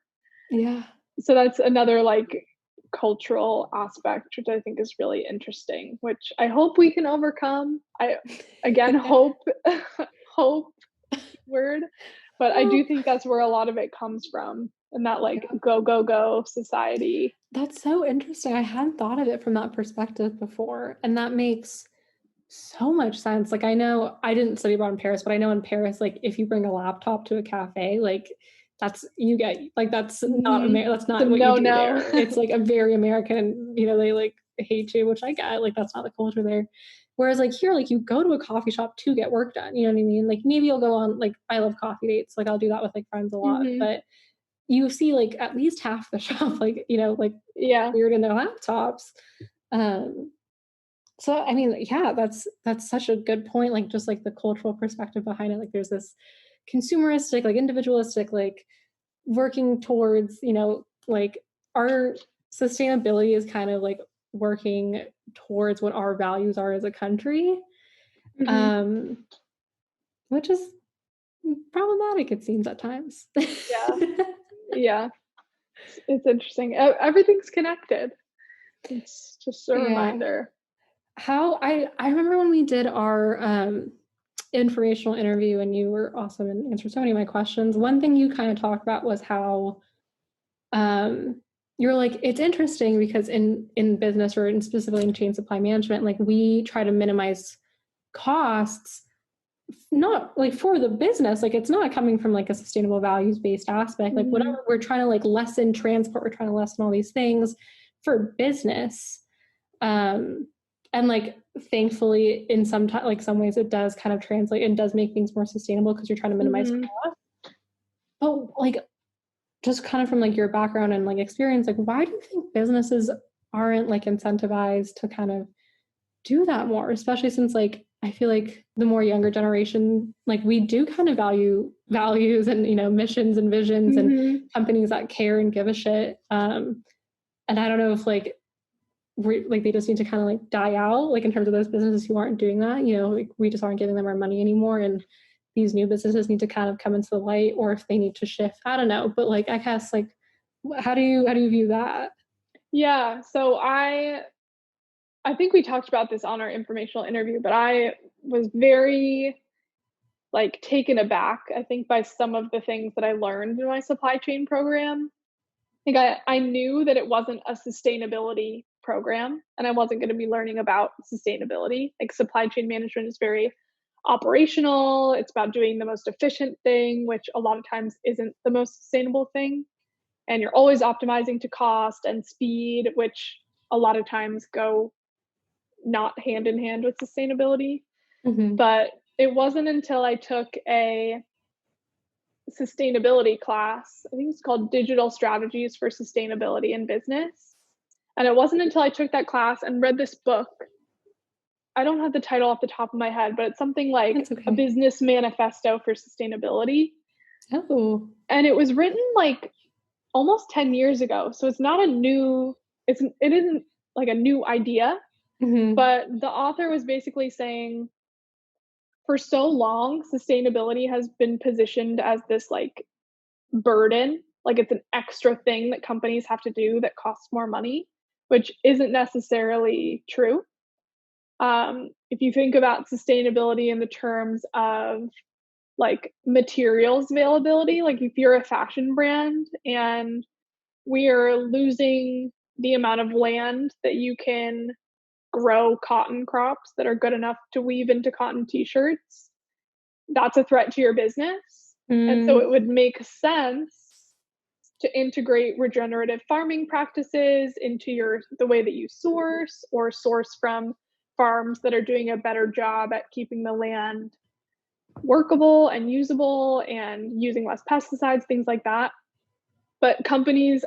Yeah. So that's another like cultural aspect, which I think is really interesting, which I hope we can overcome. I again hope word, but I do think that's where a lot of it comes from, and that like go go go society. That's so interesting. I hadn't thought of it from that perspective before, and that makes so much sense. Like I know I didn't study abroad in Paris, but I know in Paris, like if you bring a laptop to a cafe, like that's not that's not what you do there. It's like a very American, they like hate you, which I get, like that's not the culture there. Whereas like here, like you go to a coffee shop to get work done. You know what I mean? Like maybe you'll go on, like I love coffee dates. Like I'll do that with like friends a lot, Mm-hmm. but you see like at least half the shop, like, you know, like Yeah. weird in their laptops. So I mean, yeah, that's such a good point. Like just like the cultural perspective behind it. Like there's this consumeristic, like individualistic, like working towards, you know, like our sustainability is kind of like working towards what our values are as a country, Mm-hmm. which is problematic, it seems at times. Yeah. Yeah. It's interesting. Everything's connected. It's just a Yeah. reminder. How I remember when we did our informational interview and you were awesome and answered so many of my questions. One thing you kind of talked about was how you're like, it's interesting because in business or in specifically in chain supply management, like we try to minimize costs, not like for the business, like it's not coming from like a sustainable values based aspect, like whatever, we're trying to like lessen transport, we're trying to lessen all these things for business. And like thankfully in some like some ways it does kind of translate and does make things more sustainable because you're trying to minimize cost. But like just kind of from like your background and like experience, like why do you think businesses aren't like incentivized to kind of do that more, especially since like I feel like the more younger generation, like we do kind of value values and, you know, missions and visions and companies that care and give a shit. And I don't know if like like they just need to kind of like die out, like in terms of those businesses who aren't doing that, you know, like we just aren't giving them our money anymore, and these new businesses need to kind of come into the light, or if they need to shift, I don't know, but like I guess like how do you view that? Yeah, so I think we talked about this on our informational interview, but I was very like taken aback, I think, by some of the things that I learned in my supply chain program. Like I knew that it wasn't a sustainability program and I wasn't going to be learning about sustainability. Like supply chain management is very operational. It's about doing the most efficient thing, which a lot of times isn't the most sustainable thing. And you're always optimizing to cost and speed, which a lot of times go not hand in hand with sustainability. But it wasn't until I took a sustainability class, I think it's called Digital Strategies for Sustainability in Business. And it wasn't until I took that class and read this book. I don't have the title off the top of my head, but it's something like A Business Manifesto for Sustainability. Oh. And it was written like almost 10 years ago. So it's not a new, it isn't like a new idea, but the author was basically saying for so long, sustainability has been positioned as this like burden, like it's an extra thing that companies have to do that costs more money, which isn't necessarily true. If you think about sustainability in the terms of like materials availability, like if you're a fashion brand and we are losing the amount of land that you can grow cotton crops that are good enough to weave into cotton t-shirts, that's a threat to your business. And so it would make sense to integrate regenerative farming practices into the way that you source, or source from farms that are doing a better job at keeping the land workable and usable and using less pesticides, things like that. But companies,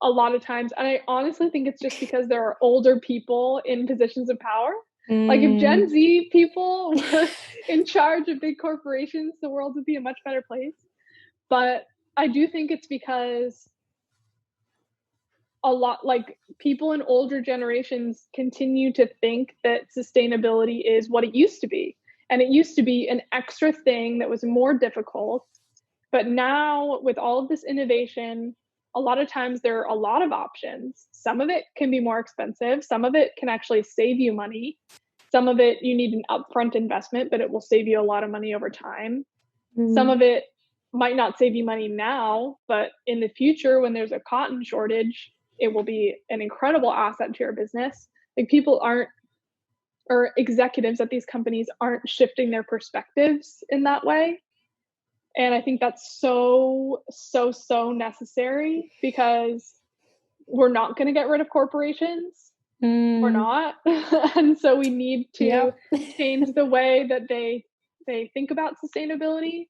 a lot of times, and I honestly think it's just because there are older people in positions of power. Like if Gen Z people were in charge of big corporations, the world would be a much better place. But I do think it's because a lot, like people in older generations continue to think that sustainability is what it used to be. And it used to be an extra thing that was more difficult. But now with all of this innovation, a lot of times there are a lot of options. Some of it can be more expensive. Some of it can actually save you money. Some of it you need an upfront investment, but it will save you a lot of money over time. Some of it might not save you money now, but in the future, when there's a cotton shortage, it will be an incredible asset to your business. Like people aren't, or executives at these companies aren't shifting their perspectives in that way. And I think that's so necessary, because we're not going to get rid of corporations. or not. And so we need to Yep. change the way that they think about sustainability.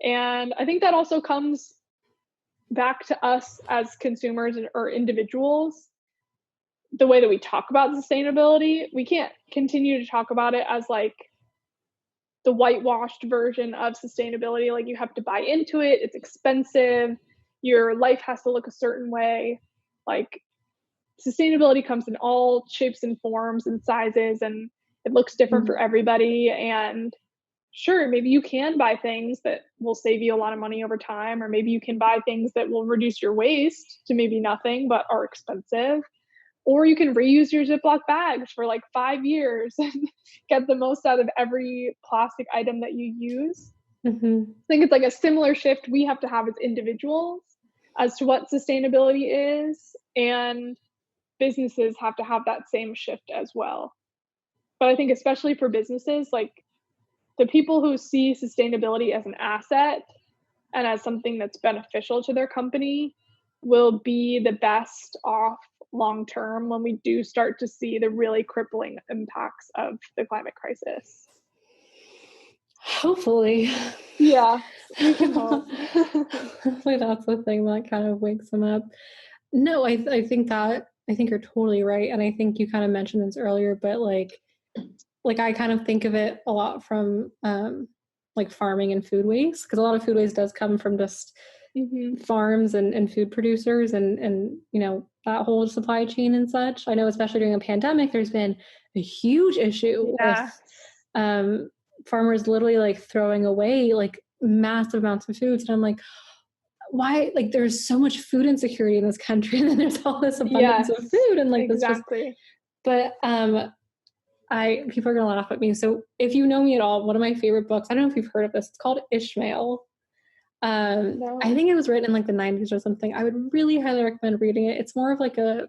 And I think that also comes back to us as consumers or individuals, the way that we talk about sustainability. We can't continue to talk about it as like the whitewashed version of sustainability. Like, you have to buy into it, it's expensive, your life has to look a certain way. Like, sustainability comes in all shapes and forms and sizes, and it looks different for everybody. And sure, maybe you can buy things that will save you a lot of money over time, or maybe you can buy things that will reduce your waste to maybe nothing but are expensive. Or you can reuse your Ziploc bags for like 5 years and get the most out of every plastic item that you use. I think it's like a similar shift we have to have as individuals as to what sustainability is, and businesses have to have that same shift as well. But I think especially for businesses, like, the people who see sustainability as an asset and as something that's beneficial to their company will be the best off long term when we do start to see the really crippling impacts of the climate crisis. Hopefully. Yeah, we can hope. Hopefully that's the thing that kind of wakes them up. No, I think you're totally right. And I think you kind of mentioned this earlier, but like I kind of think of it a lot from like farming and food waste, because a lot of food waste does come from just farms and food producers and you know, that whole supply chain and such. I know especially during a pandemic, there's been a huge issue with farmers literally like throwing away like massive amounts of foods. And I'm like, why? Like, there's so much food insecurity in this country, and then there's all this abundance of food, and like exactly. But people are gonna laugh at me. So if you know me at all, one of my favorite books, I don't know if you've heard of this, it's called Ishmael. No. I think it was written in like the 90s or something. I would really highly recommend reading it. It's more of like a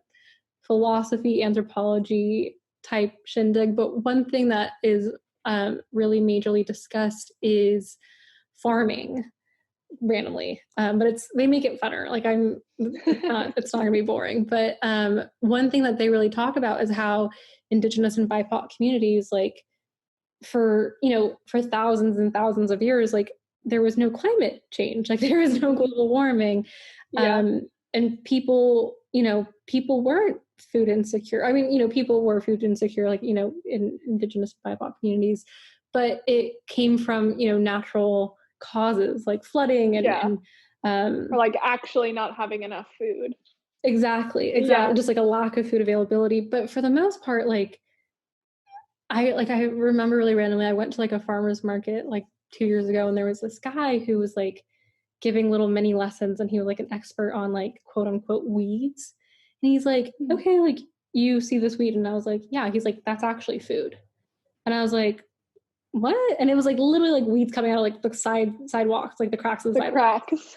philosophy, anthropology type shindig, but one thing that is really majorly discussed is farming randomly. But they make it funner. Like, it's not gonna be boring. But one thing that they really talk about is how Indigenous and BIPOC communities, like, for thousands and thousands of years, like, there was no climate change, like there was no global warming. And people weren't food insecure. I mean, people were food insecure, like, in Indigenous BIPOC communities, but it came from, natural causes like flooding and or like actually not having enough food. Exactly. Just like a lack of food availability. But for the most part, like, I remember really randomly, I went to like a farmer's market like 2 years ago, and there was this guy who was like giving little mini lessons, and he was like an expert on like quote unquote weeds. And he's like, okay, like, you see this weed? And I was like, yeah. He's like, that's actually food. And I was like, what? And it was like literally like weeds coming out of like the sidewalks, like the cracks of the sidewalks.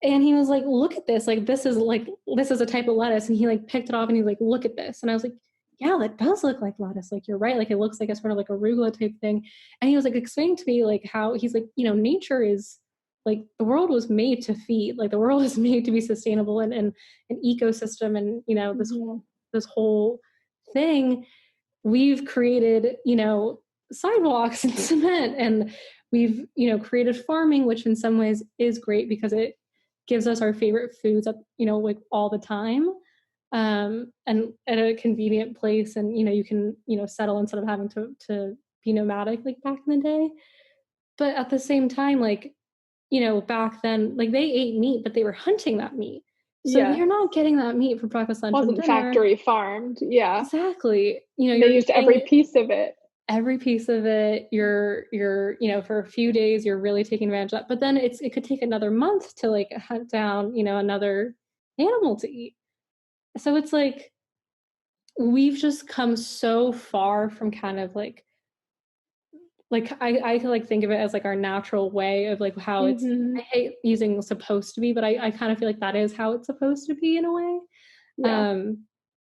And he was like, look at this. Like, this is a type of lettuce. And he like picked it off and he's like, look at this. And I was like, yeah, that does look like lettuce. Like, you're right. Like, it looks like a sort of like arugula type thing. And he was like explaining to me like how he's like, nature is like, the world was made to feed, like the world is made to be sustainable and an ecosystem. And, this whole thing, we've created, sidewalks and cement, and we've, created farming, which in some ways is great because it gives us our favorite foods, like all the time, and at a convenient place. And, you can, settle instead of having to be nomadic like back in the day. But at the same time, like, back then, like, they ate meat, but they were hunting that meat. So you're not getting that meat for breakfast, lunch, and dinner. Wasn't factory farmed. Yeah. Exactly. They used every piece of it. Every piece of it. You're, for a few days, you're really taking advantage of that. But then it could take another month to like hunt down, another animal to eat. So it's like, we've just come so far from kind of like I like think of it as like our natural way of like how it's, I hate using supposed to be, but I kind of feel like that is how it's supposed to be in a way.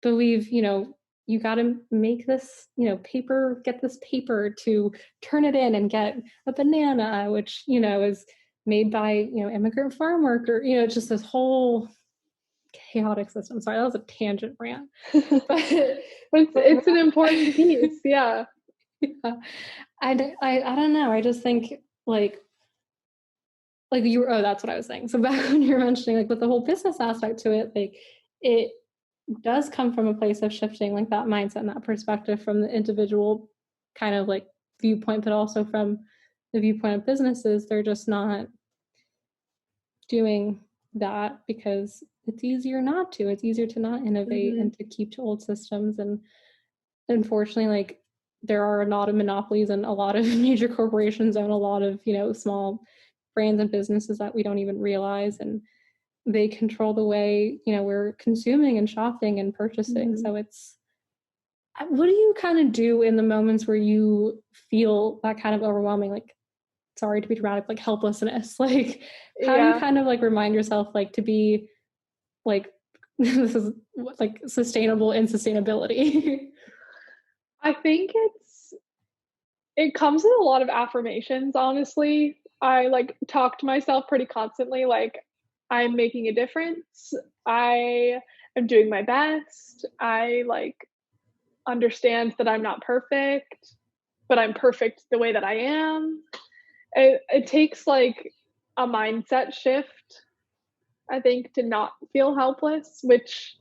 But we've, you got to make this, get this paper to turn it in and get a banana, which, is made by, immigrant farm worker, it's just this whole chaotic system. Sorry, that was a tangent rant. It's an important piece. Yeah. Yeah. I don't know. I just think like you were, that's what I was saying. So back when you were mentioning like with the whole business aspect to it, like it does come from a place of shifting like that mindset and that perspective from the individual kind of like viewpoint, but also from the viewpoint of businesses. They're just not doing that because it's easier not to. It's easier to not innovate and to keep to old systems. And unfortunately, like there are a lot of monopolies and a lot of major corporations own a lot of, you know, small brands and businesses that we don't even realize, and they control the way, you know, we're consuming and shopping and purchasing. So it's, what do you kind of do in the moments where you feel that kind of overwhelming, like, sorry to be dramatic, like helplessness? Like how do you kind of like remind yourself like to be like this is like sustainable in sustainability? I think it comes with a lot of affirmations, honestly. I like talk to myself pretty constantly, like I'm making a difference. I am doing my best. I like understand that I'm not perfect, but I'm perfect the way that I am. It takes like a mindset shift, I think, to not feel helpless, which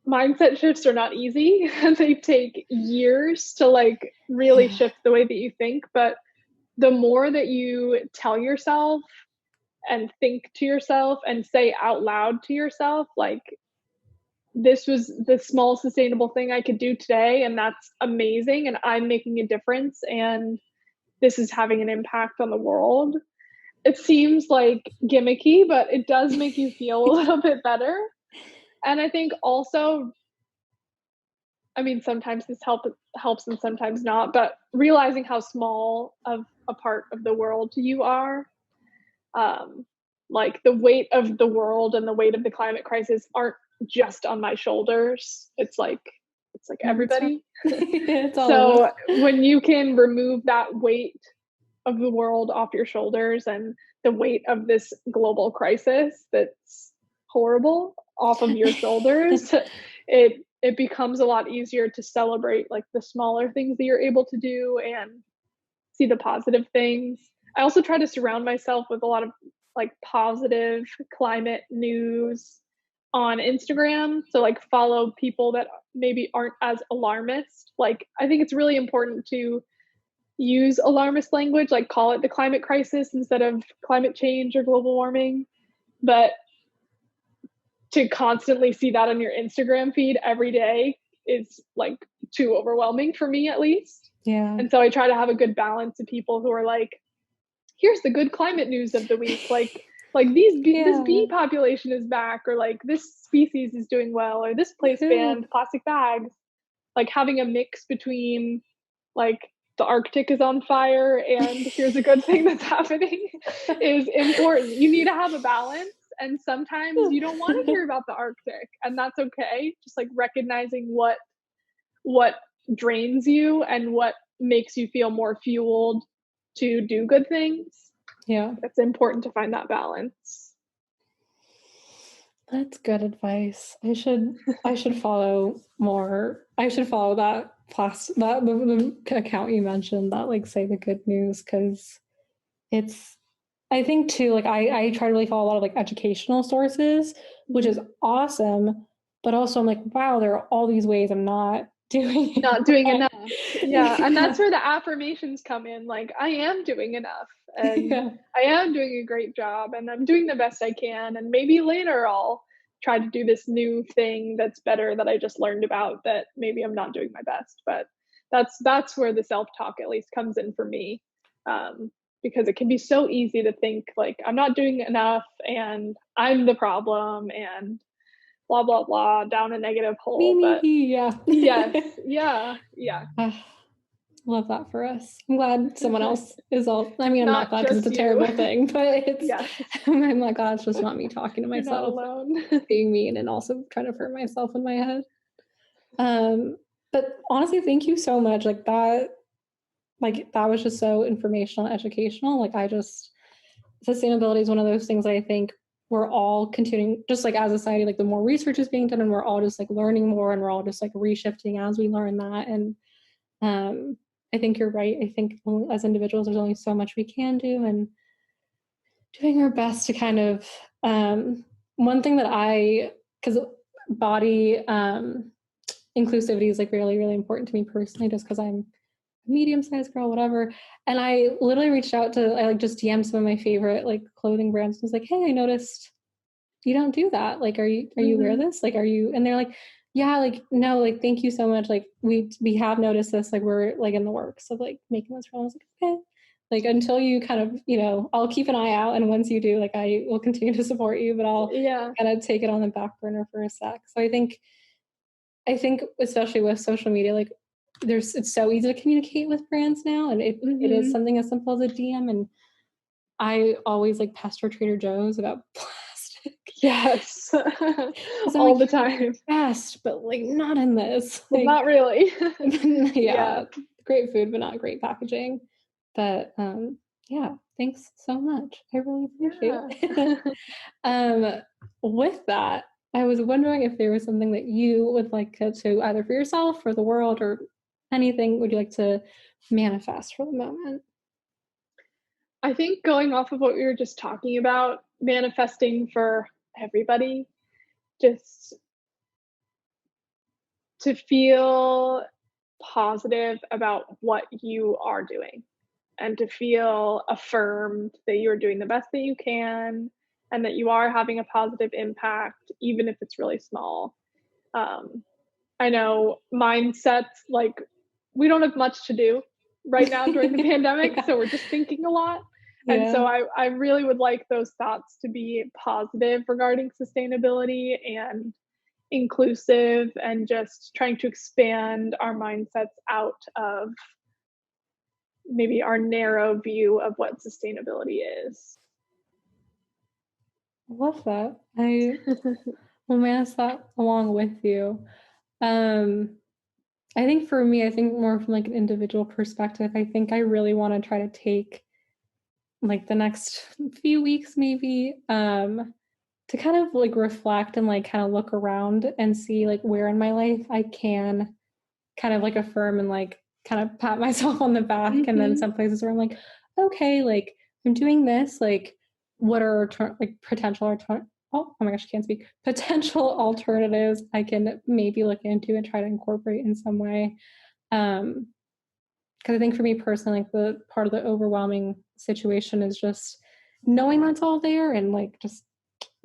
mindset shifts are not easy. They take years to like really shift the way that you think, but the more that you tell yourself and think to yourself and say out loud to yourself, like, this was the small sustainable thing I could do today, and that's amazing, and I'm making a difference, and this is having an impact on the world. It seems like gimmicky, but it does make you feel a little bit better. And I think also, I mean, sometimes this helps and sometimes not, but realizing how small of a part of the world you are, like the weight of the world and the weight of the climate crisis aren't just on my shoulders. It's like everybody. It's all so when you can remove that weight of the world off your shoulders and the weight of this global crisis that's horrible off of your shoulders, it becomes a lot easier to celebrate like the smaller things that you're able to do and see the positive things. I also try to surround myself with a lot of like positive climate news on Instagram. So like follow people that maybe aren't as alarmist. Like I think it's really important to use alarmist language, like call it the climate crisis instead of climate change or global warming. But to constantly see that on your Instagram feed every day is like too overwhelming for me, at least. Yeah. And so I try to have a good balance of people who are like, here's the good climate news of the week. Like this bee population is back, or like this species is doing well, or this place banned plastic bags. Like having a mix between like the Arctic is on fire and here's a good thing that's happening is important. You need to have a balance. And sometimes you don't want to hear about the Arctic, and that's okay. Just like recognizing what drains you and what makes you feel more fueled to do good things. Yeah. It's important to find that balance. That's good advice. I should follow more. I should follow that the account you mentioned that like say the good news, because it's, I think too, like I try to really follow a lot of like educational sources, which is awesome. But also I'm like, wow, there are all these ways I'm not doing enough. Yeah. And that's where the affirmations come in. Like, I am doing enough, and I am doing a great job, and I'm doing the best I can. And maybe later I'll try to do this new thing that's better that I just learned about that maybe I'm not doing my best. But that's where the self-talk at least comes in for me. Because it can be so easy to think like I'm not doing enough and I'm the problem and blah blah blah down a negative hole. But yeah. Yes. Yeah. Love that for us. I'm glad someone else is all, I mean, I'm not glad because it's a terrible thing, but it's, I'm like, God, it's just not me talking to myself, being mean and also trying to hurt myself in my head. But honestly, thank you so much. Like that was just so informational, educational. Like sustainability is one of those things I think we're all continuing, just like as a society, like the more research is being done and we're all just like learning more and we're all just like reshifting as we learn that. And I think you're right. I think as individuals, there's only so much we can do, and doing our best to kind of, one thing that because body inclusivity is like really, really important to me personally, just because I'm a medium-sized girl, whatever. And I literally reached out to, I like just DM'd some of my favorite like clothing brands and was like, hey, I noticed you don't do that. Like, are you aware of this? Like, are you? And they're like, yeah, like, no, like, thank you so much. Like, we have noticed this. Like, we're like in the works of like making this. I was like, okay. Like, until you kind of, you know, I'll keep an eye out. And once you do, like, I will continue to support you, but I'll kind of take it on the back burner for a sec. So I think especially with social media, like it's so easy to communicate with brands now. And it is something as simple as a DM. And I always like pester Trader Joe's about plastic. Yes. All the time. Best, but like not in this. Well, like, not really. yeah. Great food, but not great packaging. But yeah, thanks so much. I really appreciate it. With that, I was wondering if there was something that you would like to either for yourself or the world or anything would you like to manifest for the moment? I think going off of what we were just talking about, manifesting for everybody, just to feel positive about what you are doing and to feel affirmed that you are doing the best that you can and that you are having a positive impact, even if it's really small. I know mindsets, like we don't have much to do right now during the pandemic, so we're just thinking a lot. And so I really would like those thoughts to be positive regarding sustainability and inclusive and just trying to expand our mindsets out of maybe our narrow view of what sustainability is. I love that. I will manifest that along with you. I think for me, I think more from like an individual perspective, I think I really want to try to take like the next few weeks maybe to kind of like reflect and like kind of look around and see like where in my life I can kind of like affirm and like kind of pat myself on the back. And then some places where I'm like, okay, like I'm doing this, like what are like potential oh my gosh, I can't speak. Potential alternatives I can maybe look into and try to incorporate in some way. Because I think for me personally, like the part of the overwhelming situation is just knowing that's all there and like just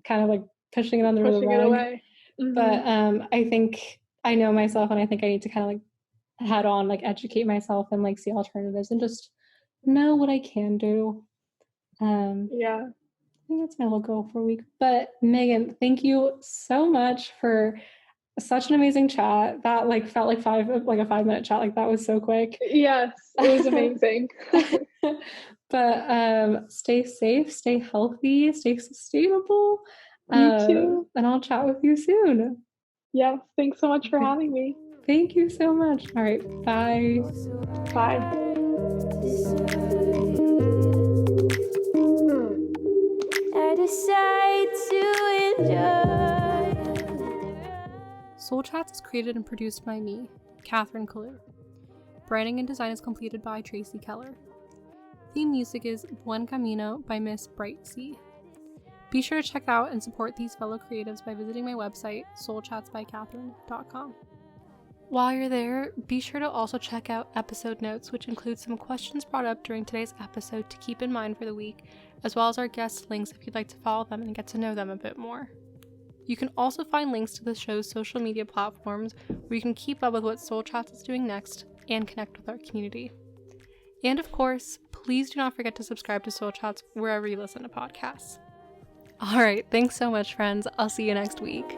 kind of like pushing it under the rug. Away. But I think I know myself, and I think I need to kind of like head on, like educate myself and like see alternatives and just know what I can do. Yeah. I think that's my little goal for a week. But Megan, thank you so much for such an amazing chat. That like felt like a 5-minute chat. Like that was so quick. Yes, it was amazing. But stay safe, stay healthy, stay sustainable. You too. And I'll chat with you soon. Yes, thanks so much for having me. Thank you so much. All right, bye. Bye. I decide to enjoy. Soul Chats is created and produced by me, Catherine Kalu. Branding and design is completed by Tracy Keller. Theme music is Buen Camino by Miss Brightsea. Be sure to check out and support these fellow creatives by visiting my website, soulchatsbycatherine.com. While you're there, be sure to also check out episode notes, which include some questions brought up during today's episode to keep in mind for the week, as well as our guest links if you'd like to follow them and get to know them a bit more. You can also find links to the show's social media platforms where you can keep up with what Soul Chats is doing next and connect with our community. And of course, please do not forget to subscribe to Soul Chats wherever you listen to podcasts. Alright, thanks so much, friends. I'll see you next week.